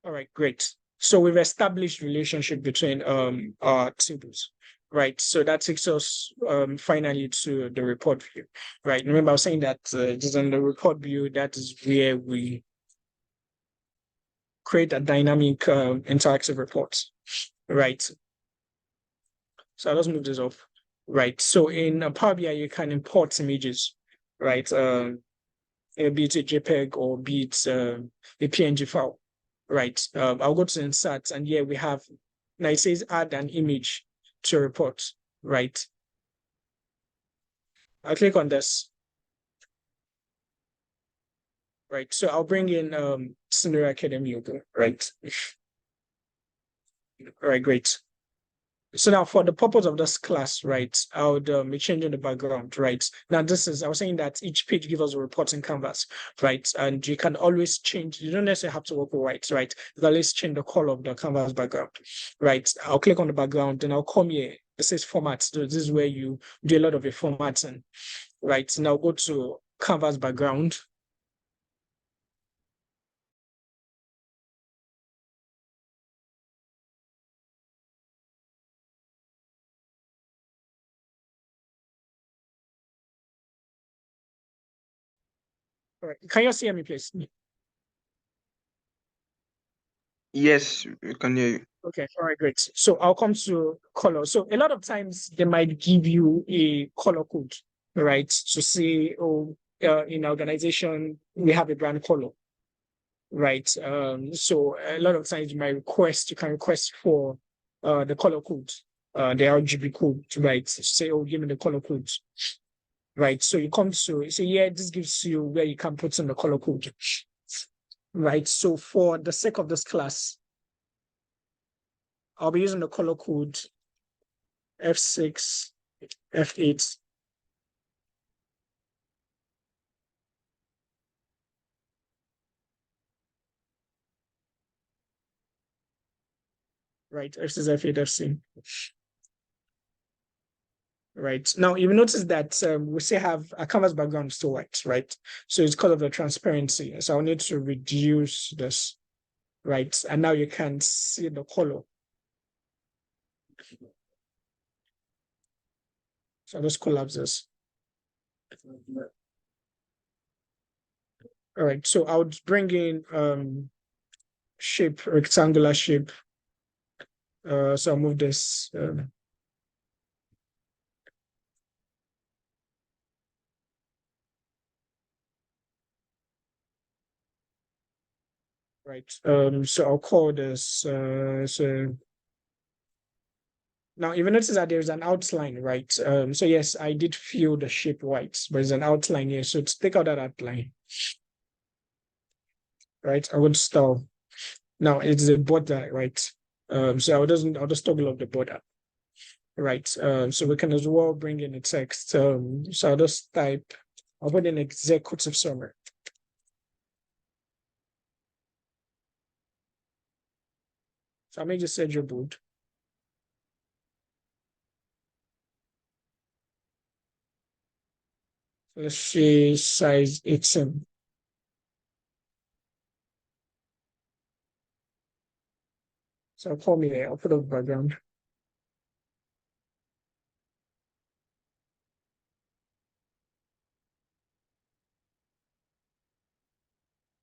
All right, great. So we've established relationship between our tables, right? So that takes us finally to the report view, right? Remember, I was saying that just on the report view, that is where we create a dynamic interactive report, right? So I'll just move this off, right? So in Power BI, you can import images, right? Be it a JPEG or be it a PNG file. Right. I'll go to insert, and here we have, now it says add an image to report, right? I'll click on this. Right. So I'll bring in Scenario Academy, right? All right, great. So now for the purpose of this class, right, I would be changing the background, right? Now I was saying that each page gives us a reporting canvas, right? And you can always change, you don't necessarily have to work with white, right? You can always change the color of the canvas background, right? I'll click on the background, then I'll come here. It says format. So this is where you do a lot of your formatting, right? Now go to canvas background. All right. Can you see me, please? Yes, we can hear you. Okay, all right, great. So I'll come to color. So a lot of times they might give you a color code, right? To say, oh, in our organization, we have a brand color, right? So a lot of times you can request for the color code, the RGB code, right? Say, oh, give me the color code, right? So you come to say, yeah, this gives you where you can put in the color code, right? So for the sake of this class, I'll be using the color code F6, F8. Right, F6, F8, FC. Right. Now, you will notice that we still have a canvas background still white, right? So it's because of the transparency. So I'll need to reduce this, right? And now you can see the color. So I'll just collapse this. All right, so I would bring in shape, rectangular shape. So I'll move this. Right. So I'll call this. So now, if you notice that there's an outline, right? So yes, I did fill the shape white, but there's an outline here. So to take out that outline, right? I would style. Now it's a border, right? So I'll just toggle up the border, right? So we can as well bring in the text. So I'll just type. I'll put in executive summary. So I'll make this edge bold. Let's see size 18. So I'll call me there. I'll put up background.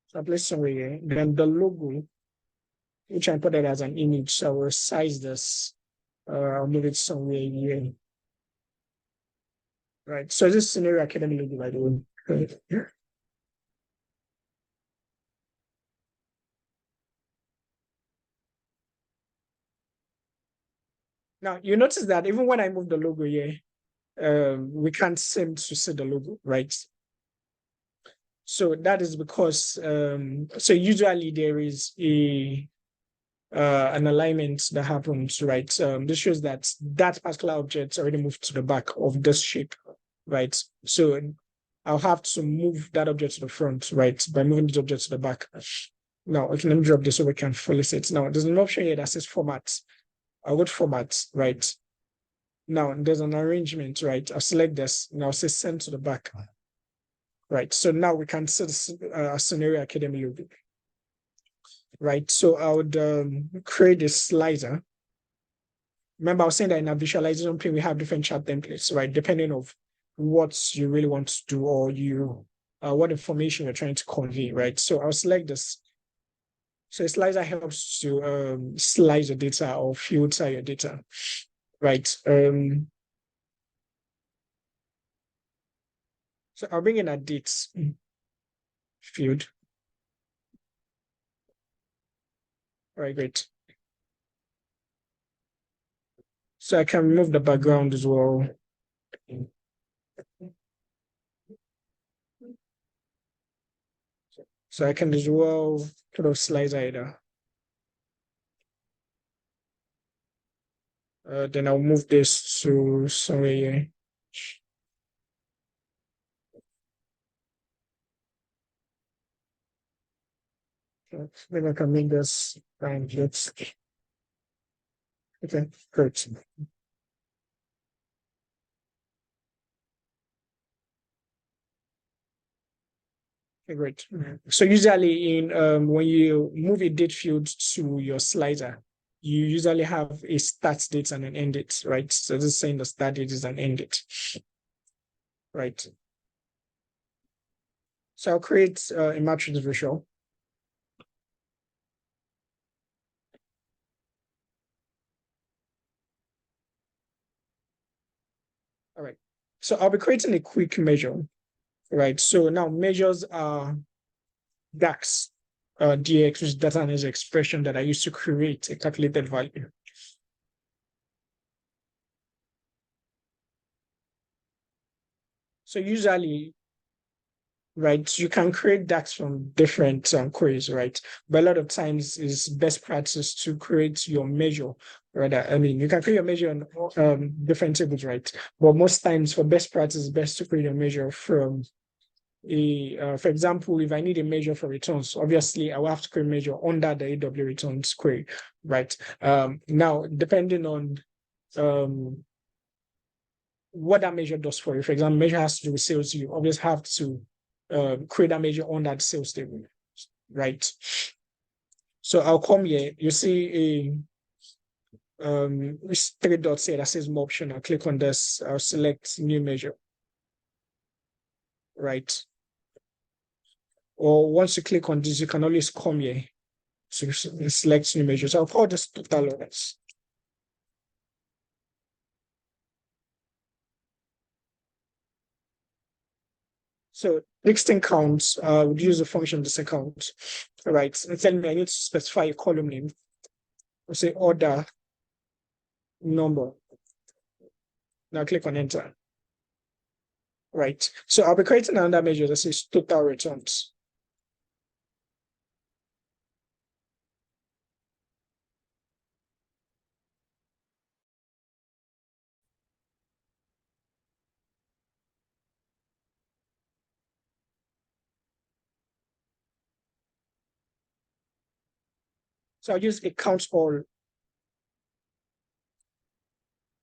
So I'll place somewhere here. Then the logo, which I put it as an image. So I'll resize this. I'll move it somewhere here. Right. So this scenario academy logo, by the way. Now you notice that even when I move the logo here, we can't seem to see the logo, right? So that is because so usually there is a an alignment that happens, right? This shows that that particular object already moved to the back of this shape, right? So I'll have to move that object to the front, right? By moving this object to the back. Now, okay, let me drop this so we can fully see it. Now, there's an option here that says format. I'll go to format, right? Now, there's an arrangement, right? I'll select this, and I'll say send to the back. Right, so now we can see a scenario academy logo. Right, so I would create a slicer. Remember, I was saying that in a visualization pane, we have different chart templates, right? Depending on what you really want to do or what information you're trying to convey, right? So I'll select this. So a slicer helps to slice your data or filter your data, right? So I'll bring in a dates field. All right, great. So I can remove the background as well. So I can as well put a slicer either. Then I'll move this to somewhere here. Maybe I can make this and just okay, great. Okay, great. So usually in when you move a date field to your slider, you usually have a start date and an end date, right? So this is saying the start date is an end date, right? So I'll create a matrix visual. All right. So I'll be creating a quick measure, right? So now measures are DAX, DX, which is data analysis expression that I use to create a calculated value. So usually, right, you can create DAX from different queries, right? But a lot of times it's best practice to create your measure, right? I mean, you can create your measure on different tables, right? But most times for best practice, it's best to create a measure from for example, if I need a measure for returns, obviously I will have to create a measure under the AW returns query, right? Now, depending on what that measure does for you, for example, measure has to do with sales, you obviously have to create a measure on that sales table, right? So I'll come here, you see a three dots here that says more option. I'll click on this, I'll select new measure, right? Or once you click on this, you can always come here to select new measures. I'll call this total orders. So listing counts, would use a function this account, right? And tell me I need to specify a column name. We'll say order number. Now click on enter. Right. So I'll be creating another measure that says total returns. So I'll use a count all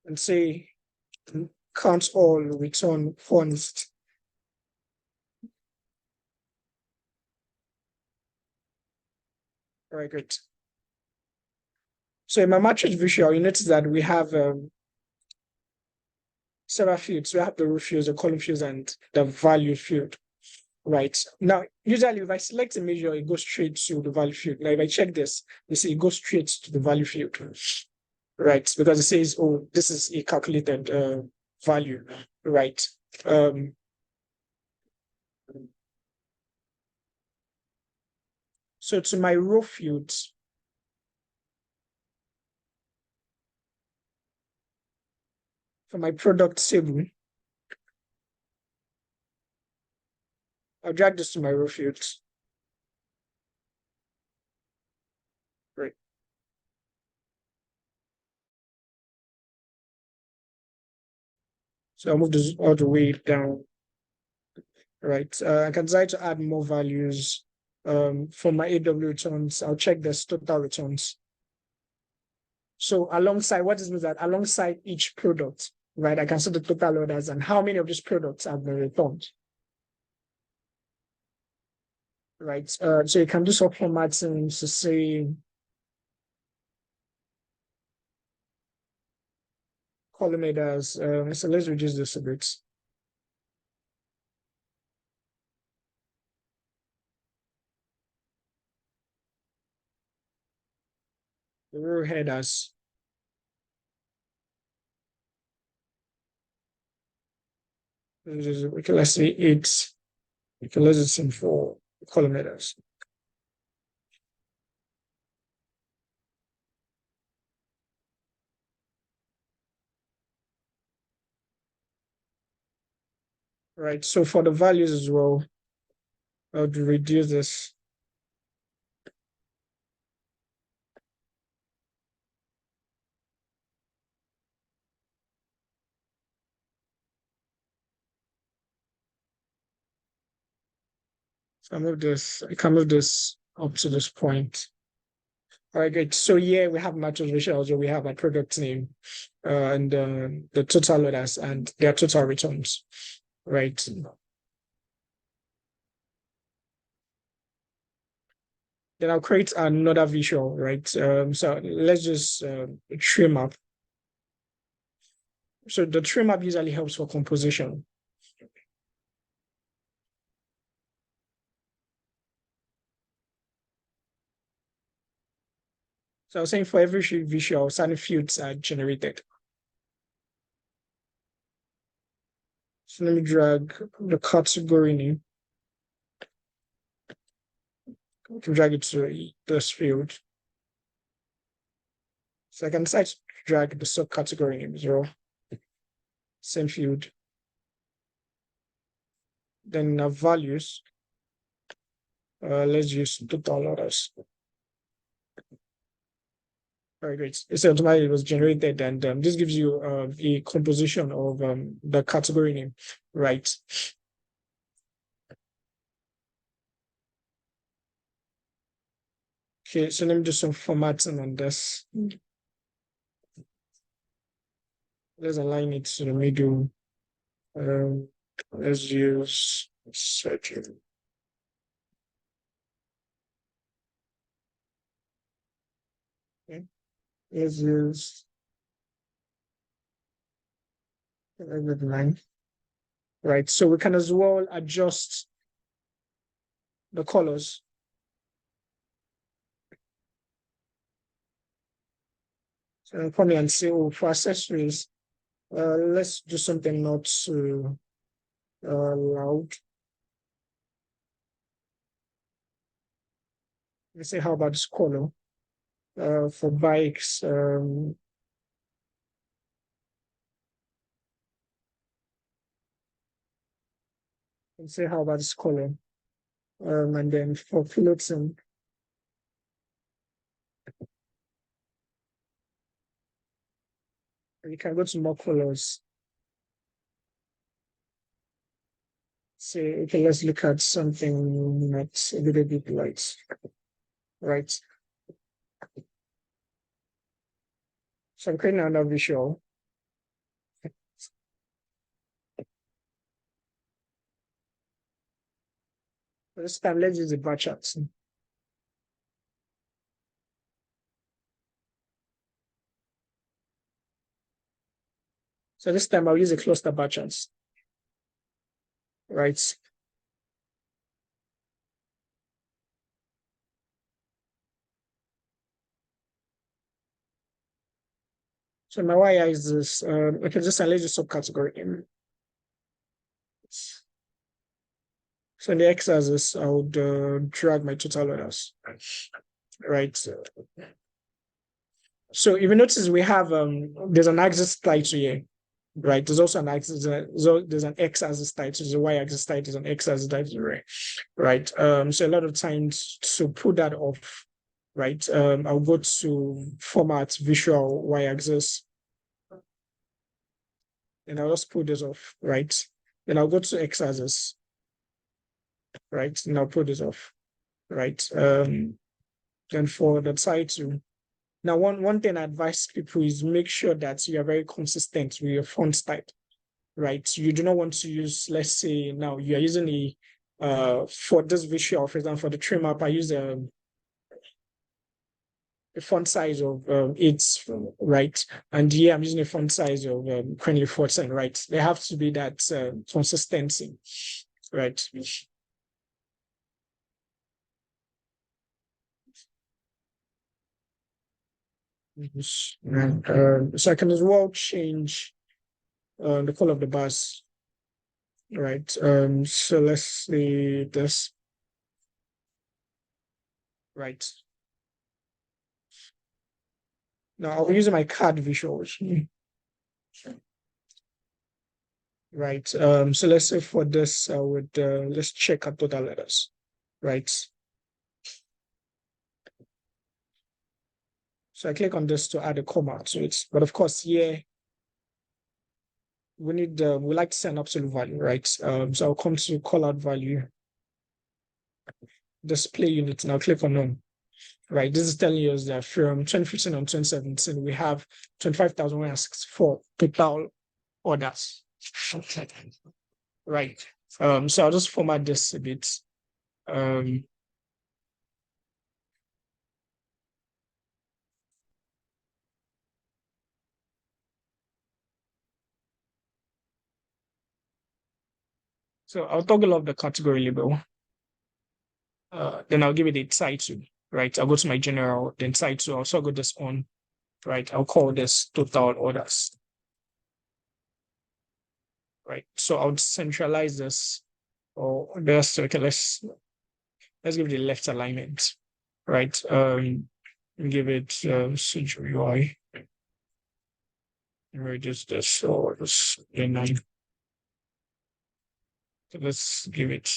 and say count all return funds. All right, great. So in my matrix visual, you notice that we have several fields. We have the row fields, the column fields, and the value field. Right. Now, usually if I select a measure, it goes straight to the value field. Now, if I check this, you see it goes straight to the value field. Right. Because it says, oh, this is a calculated value. Right. So to my row field, for my product table, I'll drag this to my row field. Great. So I'll move this all the way down. Right. I can decide to add more values. For my AW returns, I'll check this total returns. So alongside, what this means that alongside each product, right, I can see the total orders and how many of these products have been returned. Right. So you can do some formatting to say column headers. So let's reduce this a bit. The row headers. Okay, let's say 8. Okay, let's just send for column headers. Right. So for the values as well, I would reduce this. I can move this up to this point. All right, great. So yeah, we have matches visuals, we have a product name, and the total orders and their total returns, right? Then I'll create another visual, right? So let's just trim up. So the trim up usually helps for composition. So I was saying for every visual, certain fields are generated. So let me drag the category name. Drag it to this field. So I can decide to drag the subcategory name as well. Same field. Then values. Let's use total orders. Very great. It's automatically was generated, and this gives you a composition of the category name, right? Okay, so let me do some formatting on this. Let's align it to the middle. Let's use search. Okay. Let's use line. Right. So we can as well adjust the colors. So I'll come here and say, oh, for accessories, let's do something not so loud. Let's say, how about this color? For bikes, and say, how about this color? And then for floating, you can go to more colors. Say, okay, let's look at something that's a little bit light, right? So I'm creating another visual. This time, let's use the bar charts. So this time I'll use a cluster bar charts, right? So my YI is this, okay, just let's just subcategory. So in the x-axis, I would drag my total orders, right? So if you notice, we have there's an axis title here, right? There's also an axis, there's an x-axis title, there's a y-axis title, there's an x-axis title, right? So a lot of times to put that off, right? I'll go to format visual y-axis, and I'll just put this off, right? Then I'll go to x-axis, right? And I'll put this off, right? Then for the title, now one thing I advise people is make sure that you are very consistent with your font type, right? You do not want to use, let's say now you are using a for this visual, for example, for the trim up, I use a font size of 8, right? And here I'm using a font size of currently 14, right? There have to be that consistency, right? And so I can as well change the color of the bars, right? So let's see this, right? Now I'll be using my card visuals, right? So let's say for this, I would let's check out total letters, right? So I click on this to add a comma to it, but of course, here we need we like to set an absolute value, right? So I'll come to call out value, display unit. Now click on none. Right, this is telling us that from 2015 and 2017, we have 25,164 total orders. Right. So I'll just format this a bit. So I'll toggle off the category label. Then I'll give it a title, right? I'll go to my general, then title. I'll also go this on, right? I'll call this total orders, right? So I'll centralize this, or this. Okay, let's give it the left alignment, right? Give it CGUI. Reduce this or this then let's give it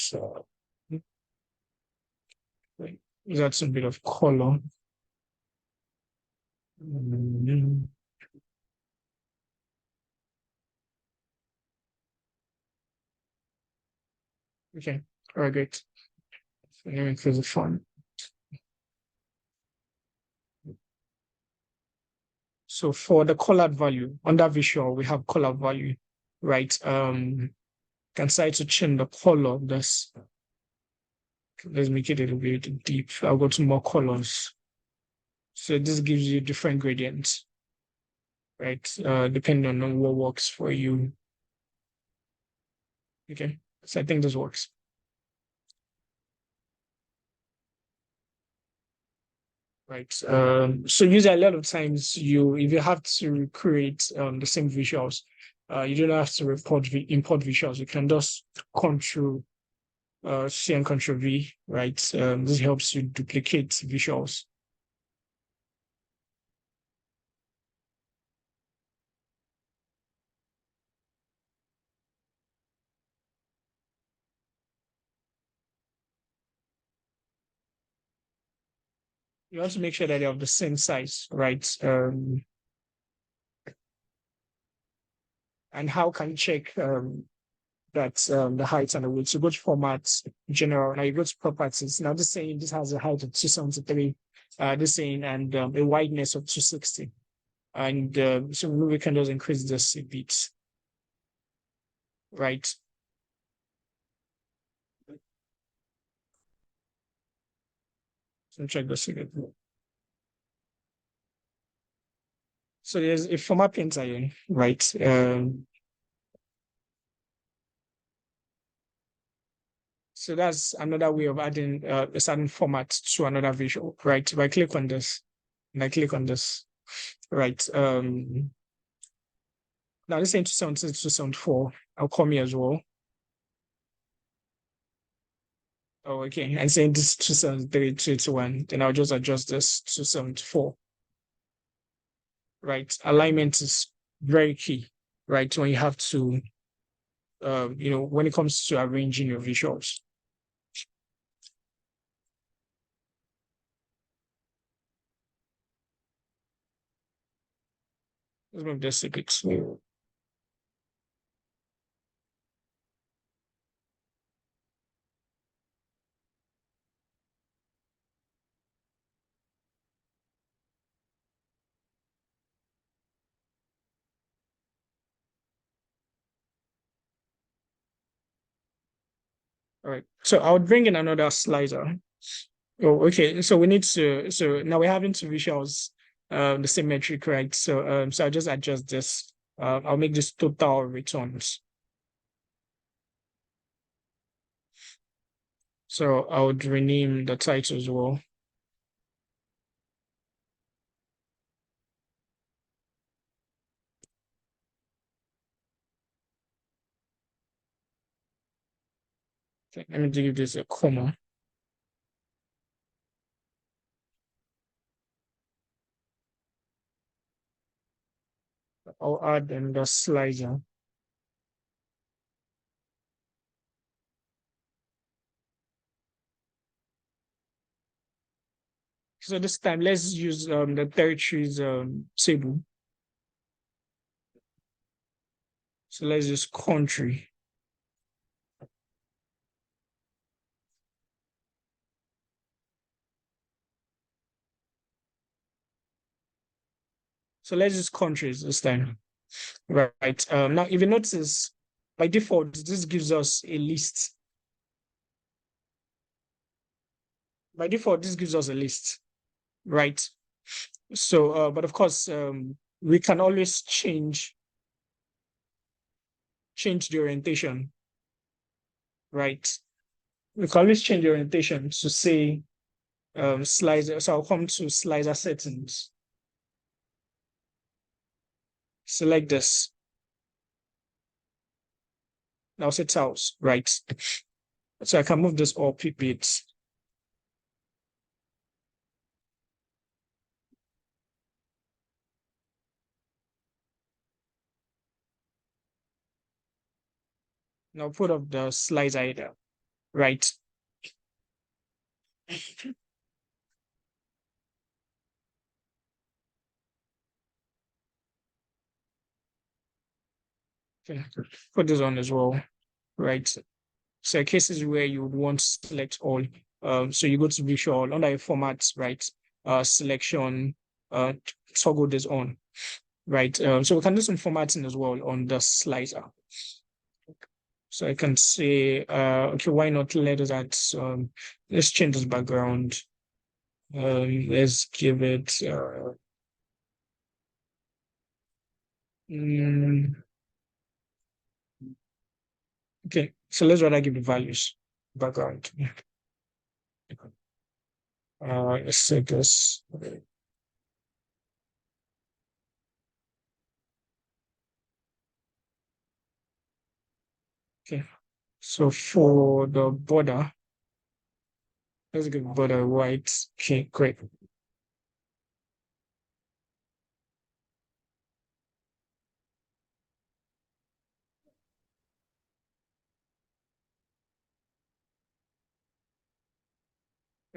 that's a bit of color. Okay, all right, great. So let me increase the font. So for the colored value under visual, we have color value, right? Can decide to change the color of this. Let's make it a little bit deep. I'll go to more colors. So this gives you different gradients, right? Depending on what works for you. Okay, so I think this works. Right. So usually a lot of times if you have to create the same visuals, you don't have to import visuals. You can just control C and control V, right? This helps you duplicate visuals. You want to make sure that they have the same size, right? And how can you check that the height and the width? So go to formats, general, now you go to properties. Now this saying this has a height of 273, this saying and a wideness of 260. And so we can just increase this a bit, right? So check this again. So there's a format painter here, right? So that's another way of adding a certain format to another visual, right? If I click on this, and I click on this, right? Now this is 276, 274. I'll come here as well. Oh, okay. And saying this 273, 281, then I'll just adjust this to 274. Right? Alignment is very key, right? When you have to, when it comes to arranging your visuals. Let's move this a bit slow. All right. So I would bring in another slider. Oh, okay. So we need to. So now we're having two visuals, the same metric, right? So so I'll just adjust this. I'll make this total returns. So I would rename the title as well. Okay, let me give this a comma. I'll add in the slider. So this time, let's use the territories table. So let's use country. So let's use countries this time. Right. Now, if you notice, by default, this gives us a list. By default, this gives us a list, right? So, but of course, we can always change the orientation, right? We can always change the orientation to say slicer. So I'll come to slicer settings. Select this. Now say tiles, right? So I can move this up a bit. Now put up the slicer either, right? Okay. Put this on as well, right? So cases where you would want to select all. So you go to visual under your formats, right? Selection, toggle this on, right? So we can do some formatting as well on the slicer. So I can say, okay, why not let us add let's change this background. Let's give it, okay, so let's rather give the values background. Let's say this. Okay, so for the border, let's give border white. Okay, great.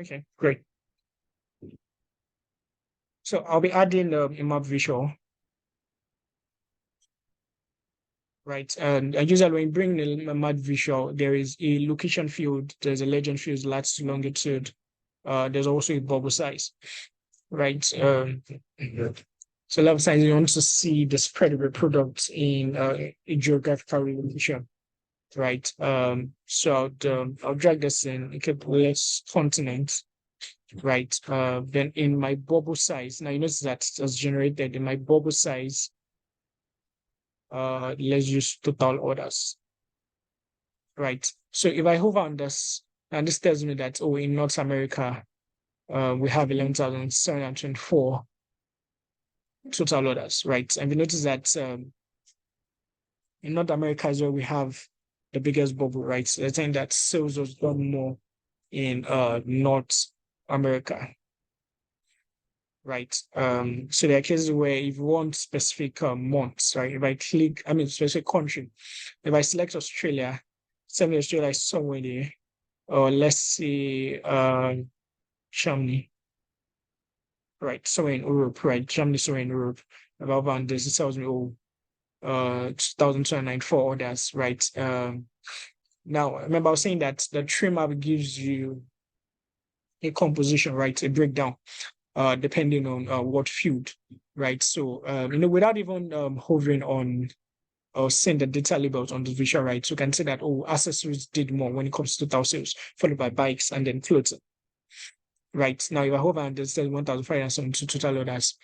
Okay, great. So I'll be adding a map visual, right? And usually when you bring a map visual, there is a location field, there's a legend field, latitude, longitude. There's also a bubble size, right? So level size, you want to see the spread of a product in a geographical location, right? So I'll drag this in, okay, let's continent, right? Then in my bubble size, now you notice that it was generated in my bubble size. Let's use total orders, right? So if I hover on this, and this tells me that, oh, in North America, we have 11,724 total orders, right? And we notice that in North America is where we have the biggest bubble, right? So I think that sales was done more in North America, right? So there are cases where if you want specific months, right? If I click, I mean specific country, if I select Australia, suddenly Australia is somewhere there, or let's say Germany, right? Somewhere in Europe, right? Germany somewhere in Europe. About this, it tells me, oh, 2,294 orders, right? Now, remember I was saying that the tree map gives you a composition, right? A breakdown, depending on what field, right? So, without even hovering on or seeing the data labels on the visual, right? You can see that, oh, accessories did more when it comes to total sales, followed by bikes and then clothing. Right. Now, if I hover and there's 1,572 total orders,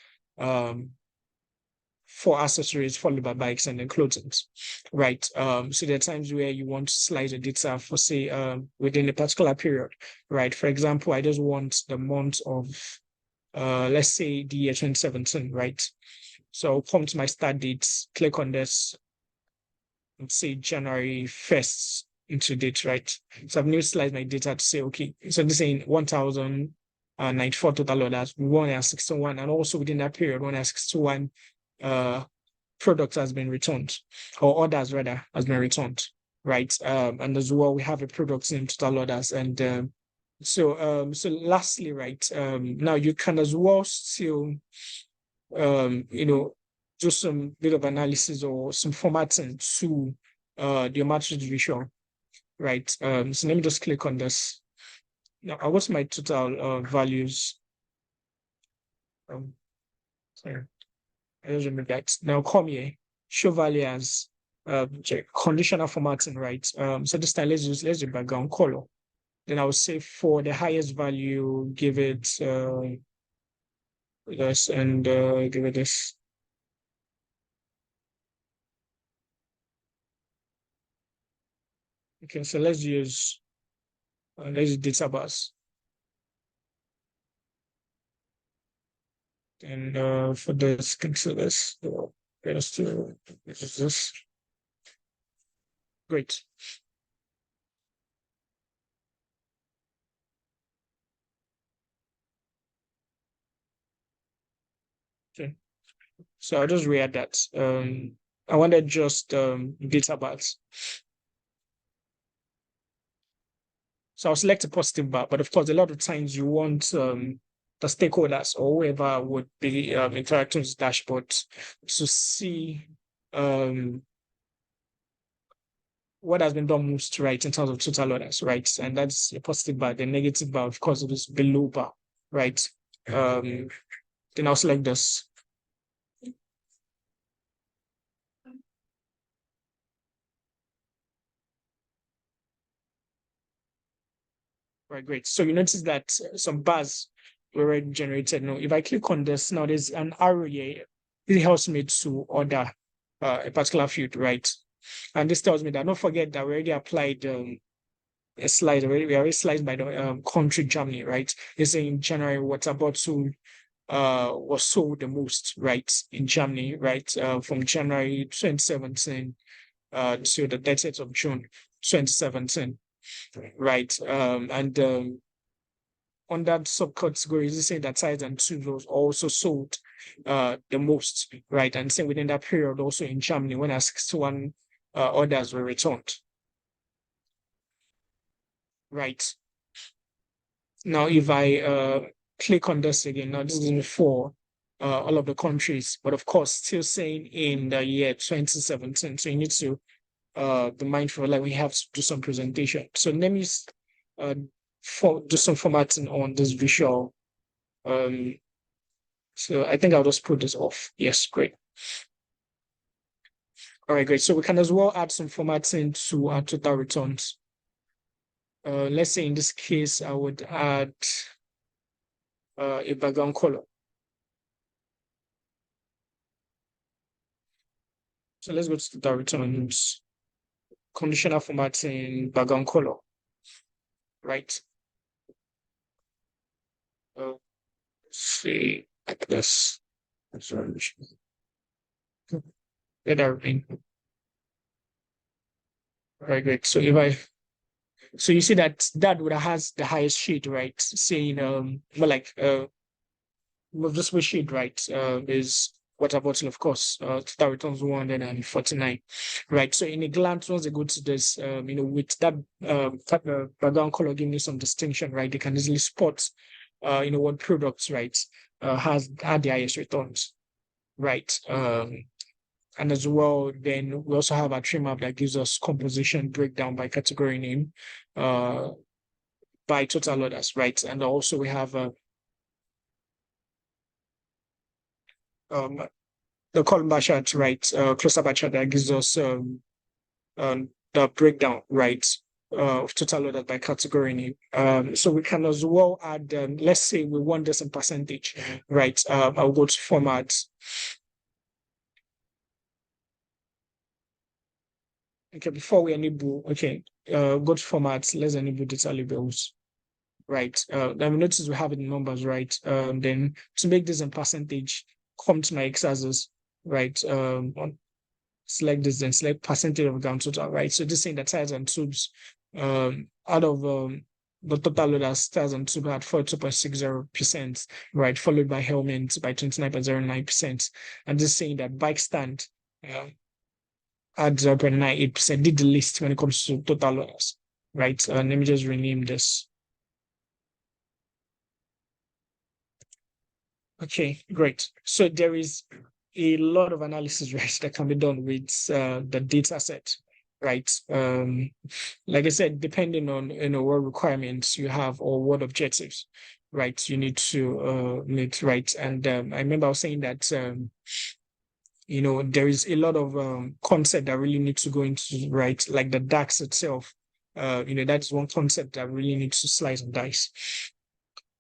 for accessories followed by bikes and then clothing, right? So there are times where you want to slice the data for say within a particular period, right? For example, I just want the month of let's say the year 2017, right? So I'll come to my start dates, click on this, let's say January 1st into date, right? So I've new sliced my data to say, okay, so this is 1,094 total orders, 161, and also within that period, 161 product has been returned, or orders rather has been returned, right? And as well, we have a product name total orders, and so lastly, right? Now you can as well still, do some bit of analysis or some formatting to the matrix visual, right? So let me just click on this. Now, I want my total values. Sorry. I just remove that. Now come here, show value as conditional formatting, right? So this time let's do background color. Then I will say for the highest value, give it this and give it this. Okay, so let's use data bus. And for this, consider this. Just to this. Great. Okay. So I'll just re-add that. I wanted just data bars. So I'll select a positive bar, but of course, a lot of times you want the stakeholders or whoever would be interacting with the dashboard to see what has been done most right in terms of total orders, right? And that's a positive bar. The negative bar, of course, it is below bar, right? Then I'll select this. Right, great. So you notice that some bars were already generated. Now, if I click on this, now there's an arrow here. It helps me to order a particular field, right? And this tells me that don't forget that we already applied a slide already. We already sliced by the country Germany, right? It's in January water bottle was sold the most, right, in Germany, right? From January 2017 to the 30th of June 2017. Right. And on that subcategory, is saying that size and tubes was also sold the most, right? And same within that period, also in Germany, when 61 orders were returned. Right. Now, if I click on this again, now this is for all of the countries, but of course, still saying in the year 2017. So you need to be mindful, like we have to do some presentation. So let me do some formatting on this visual. So I think I'll just put this off. Yes, great. All right, great. So we can as well add some formatting to our total returns. Let's say in this case, I would add a background color. So let's go to total returns, conditional formatting, background color, right? See like this. Get everything. Very good. So so you see that would has the highest shade, right? Saying well, like with this sheet, right, is water bottle, of course, total returns 149, right? So in a glance, once they go to this, with that background color giving you some distinction, right, they can easily spot, what products, right, had the highest returns, right? And as well, then we also have a trim map that gives us composition breakdown by category name, by total orders, right? And also we have the column bar chart, right? Cluster bar chart that gives us the breakdown, right? Of total orders by category name. So we can as well add, let's say we want this in percentage, right? I'll go to format. Okay, before we enable, okay, go to format, let's enable data labels, right? Then we notice we have it in numbers, right? Then to make this in percentage, come to my x-axis, right? Select this, then select percentage of ground total, right? So this saying that tires and tubes, out of the total load as tires and tubes at 42.60%, right? Followed by helmets by 29.09%. And this saying that bike stand, at 0.98% did the least when it comes to total loss, right? Let me just rename this. Okay, great. So there is a lot of analysis, right, that can be done with the data set, right? Like I said, depending on what requirements you have or what objectives, right, you need to meet, right? And I remember I was saying that there is a lot of concept that really needs to go into, right? Like the DAX itself, that's one concept that really needs to slice and dice.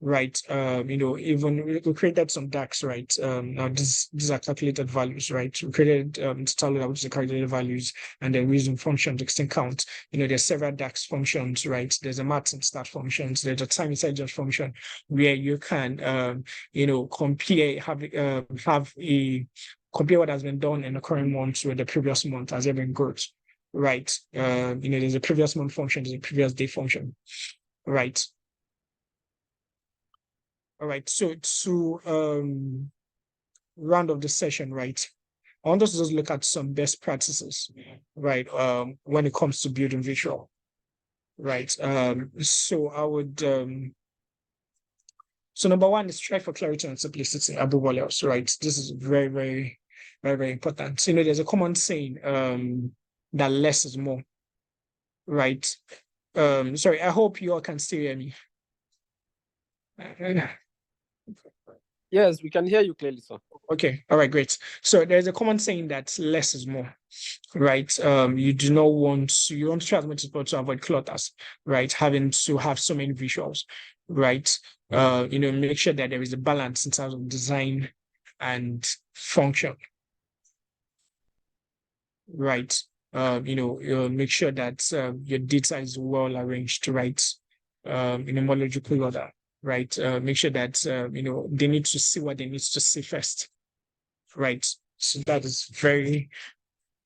Right. Even we created some DAX, right? Now these are calculated values, right? We created total, which is the calculated values, and then we use function to extend count. There's several DAX functions, right? There's a math and start functions. There's a time inside just function where you can compare, compare what has been done in the current month with the previous month as everything goes. Right. There's a previous month function, there's a previous day function. Right. All right, so to round of the session, right? I want us to just look at some best practices, right? When it comes to building visual, right? So I would so number one is strive for clarity and simplicity above all else, right? This is very, very, very, very important. There's a common saying that less is more, right? Sorry, I hope you all can still hear me. Yes, we can hear you clearly, sir. Okay, all right, great. So there's a common saying that less is more, right? You want to try as much as possible to avoid clutters, right? Having to have so many visuals, right? Make sure that there is a balance in terms of design and function, right? Make sure that your data is well arranged, right? In a more logical order, right? Make sure that they need to see what they need to see first, right? So that's very,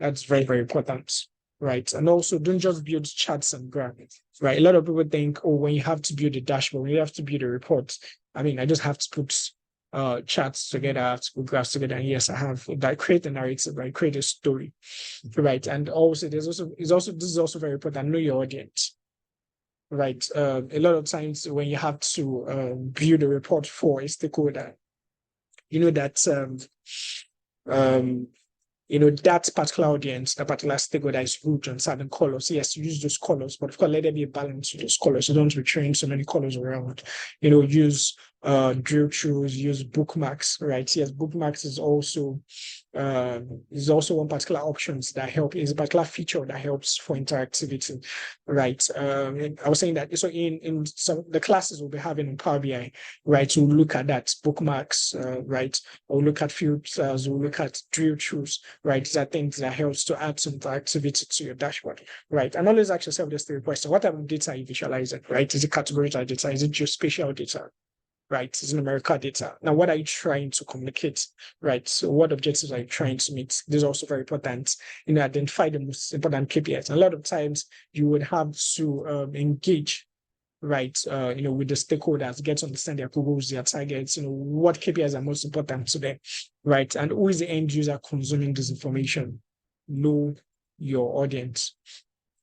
very important, right? And also, don't just build charts and graphs, right? A lot of people think, oh, when you have to build a dashboard, when you have to build a report, I just have to put charts together, I have to put graphs together, and yes, I have that. Create a narrative, right? Create a story, right? And also, this is also very important. Know your audience, right? A lot of times when you have to build a report for a stakeholder, that that particular audience, that particular stakeholder is hooked on certain colors. Yes, use those colors, but of course, let there be a balance to those colors. You don't be throwing so many colors around. Use drill throughs, use bookmarks, right? Yes, bookmarks is also one particular options that help, is a particular feature that helps for interactivity, right? I was saying that, so in some the classes we'll be having in Power BI, right? We'll look at that bookmarks, right? We'll look at filters, we'll look at drill throughs, right? These are things that helps to add some interactivity to your dashboard, right? And always ask yourself this three questions: what type of data are you visualizing, right? Is it categorical data? Is it geospatial data? Right, is numerical data. Now, what are you trying to communicate, right? So what objectives are you trying to meet? This is also very important. Identify the most important KPIs. And a lot of times you would have to engage, right, with the stakeholders, get to understand their goals, their targets, what KPIs are most important to them, right? And who is the end user consuming this information? Know your audience.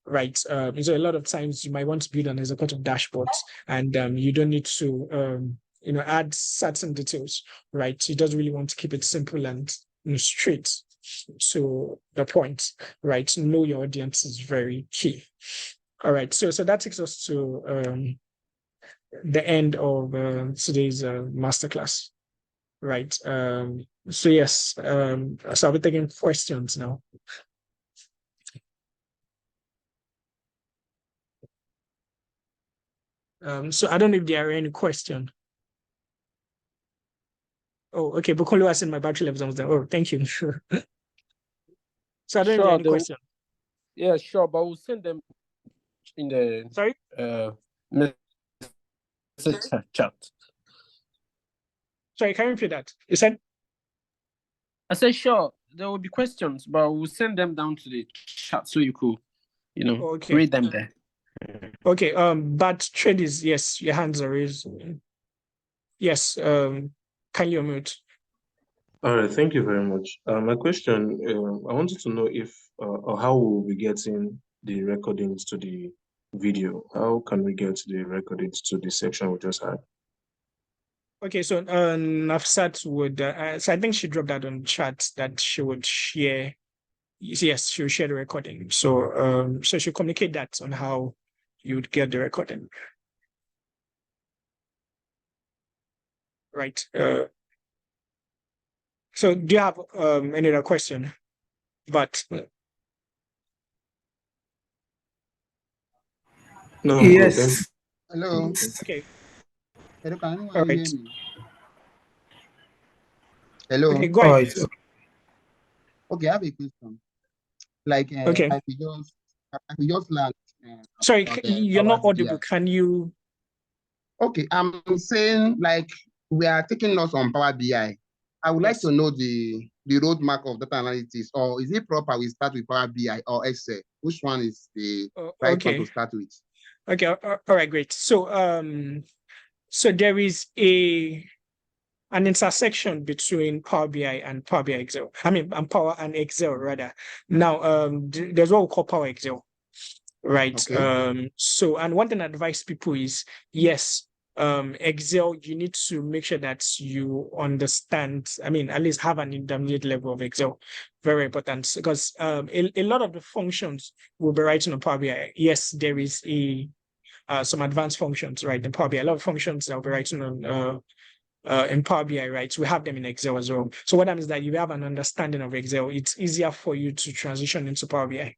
Right. So a lot of times you might want to build an executive dashboards, and you don't need to add certain details, right? You just really want to keep it simple and straight to the point, right? Know your audience is very key. All right, so that takes us to the end of today's masterclass, right? So yes, so I'll be taking questions now. So I don't know if there are any questions. Oh, okay. Bukolo has in my battery levels on there. Oh, thank you. Sure. So I don't know if there are any questions. Yeah, sure, but we'll send them in the sorry message chat. Sorry, can you repeat that? You said? I said sure. There will be questions, but we'll send them down to the chat so you could, read them there. Okay. But traders, yes, your hands are raised. Yes. Can you unmute? All right, thank you very much. My question, I wanted to know if or how we'll be getting the recordings to the video. How can we get the recordings to the section we just had? Okay, so Nafsat would, so I think she dropped that on chat that she would share. Yes, she'll share the recording. So so she'll communicate that on how you would get the recording. Right. So do you have any other question? But no, I'm good. Thank you. Yes. Hello. okay, Hello, can anyone all hear right, me? Hello. okay, go All ahead. right. Okay, I have a question. Like, Okay, I could just learn sorry, about you're Power not audible. BI. Can you? Okay, I'm saying like we are taking notes on Power BI. I would like Yes. to know the roadmap of data analytics, or is it proper we start with Power BI or Excel? Which one is the right one to Okay. start with? Okay. All right. Great. So so there is an intersection between Power BI and Power BI Excel. I mean, and Power and Excel rather. Now, there's what we call Power Excel, right? Okay. So, and one thing I advise people is, yes, Excel, you need to make sure that you understand, I mean, at least have an intermediate level of Excel. Very important, because a lot of the functions we'll be writing on Power BI. Yes, there is some advanced functions, right? In Power BI, a lot of functions I'll be writing on in Power BI, right? We have them in Excel as well. So what happens is that you have an understanding of Excel, it's easier for you to transition into Power BI,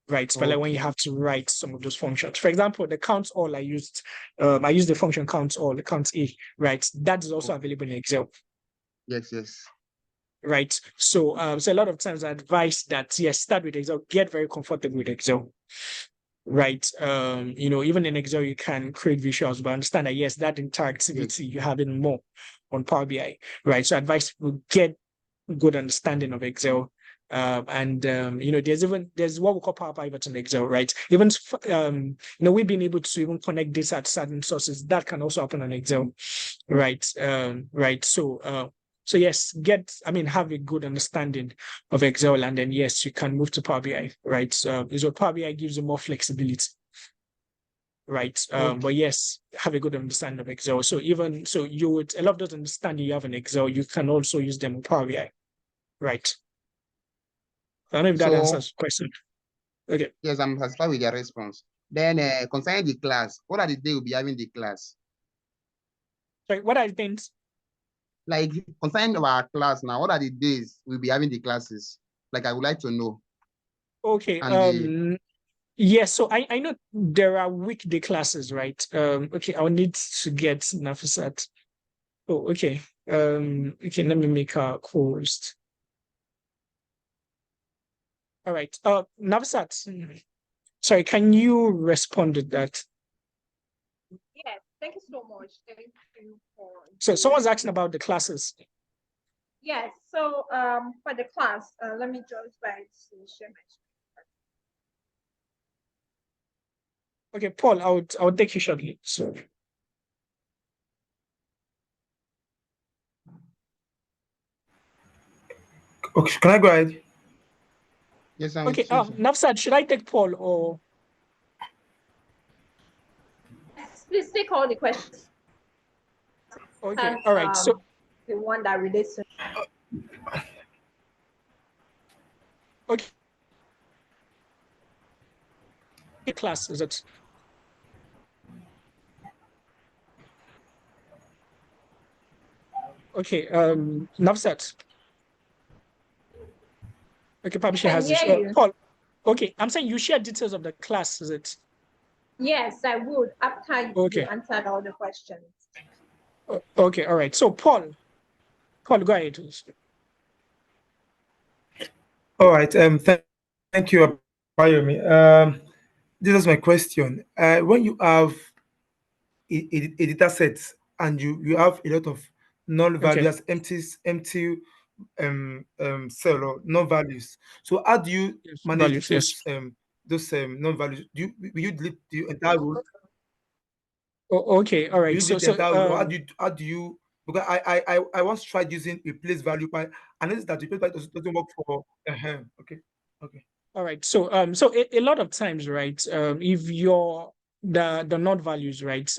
right? Especially when you have to write some of those functions. For example, the count all I used the function count all, the count A, right? That is also available in Excel. Yes, yes. Right. So so a lot of times I advise that yes, start with Excel, get very comfortable with Excel. Right. You know, even in Excel, you can create visuals, but understand that yes, that interactivity you have it more on Power BI, right? So advice people get good understanding of Excel. And you know, there's what we call Power Pivot in Excel, right? Even you know, we've been able to even connect data to certain sources that can also happen on Excel, right? Right. So yes, have a good understanding of Excel, and then yes, you can move to Power BI, right? So Power BI gives you more flexibility, right? But yes, have a good understanding of Excel. So even so, you would a lot of those understanding you have in Excel, you can also use them in Power BI, right? I don't know if that answers the question. Okay. Yes, I'm satisfied with your response. Then concerning the class, what are the day we'll be having the class? Sorry, what are the things? Like concerning our class now, what are the days we'll be having the classes? Like I would like to know. Okay. And yes, so I know there are weekday classes, right? Okay, I'll need to get Nafisat. Oh, okay. Okay, let me make a post. All right. Nafisat, sorry, can you respond to that? Yes, thank you so much. Thank you for So someone's asking about the classes. yes. So for the class, let me just try to share my screen. Okay, Paul, I'll take you shortly. So Okay, can I go ahead? yes, I'm okay, with you, sir. Nafisat, should I take Paul or Yes, please take all the questions. okay, And all right. So the one that relates to okay, class is it? Okay, Nafisat. Okay, probably she can has this. hear you. Paul, okay, I'm saying you share details of the class, is it? Yes, I would after you Okay. answered all the questions. Okay, all right. So Paul, go ahead. All right. Thank you, Abayomi. This is my question. When you have a data set and you have a lot of null Okay. values, empty cell or null values. So how do you Yes, manage values, yes. those null values? Will you delete the entire row? Okay, all Will right. you delete the entire row? Or how do you because I once tried using replace value by and noticed that replace value doesn't work for okay. Okay. all right. So so a lot of times, right, if you're the not values, right,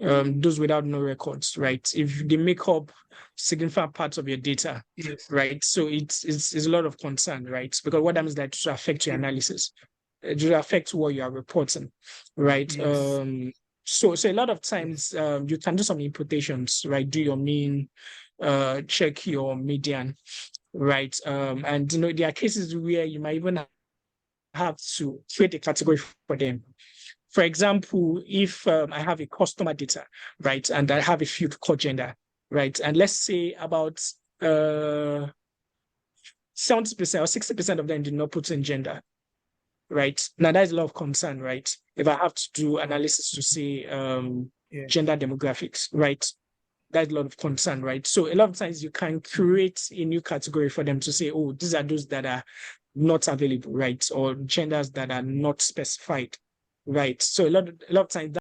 those without no records, right, if they make up significant parts of your data, Yes. right, so it's a lot of concern, right, because what happens is that to affect your analysis, it will affect what you are reporting, right? Yes. So a lot of times you can do some imputations, right? Do your mean, check your median, right? And there are cases where you might even have to create a category for them. For example, if I have a customer data, right, and I have a field called gender, right, and let's say about 70% or 60% of them did not put in gender, right? Now that's a lot of concern, right? If I have to do analysis to say gender demographics, right? That's a lot of concern, right? So a lot of times you can create a new category for them to say, oh, these are those that are not available, right? Or genders that are not specified, right? So a lot of times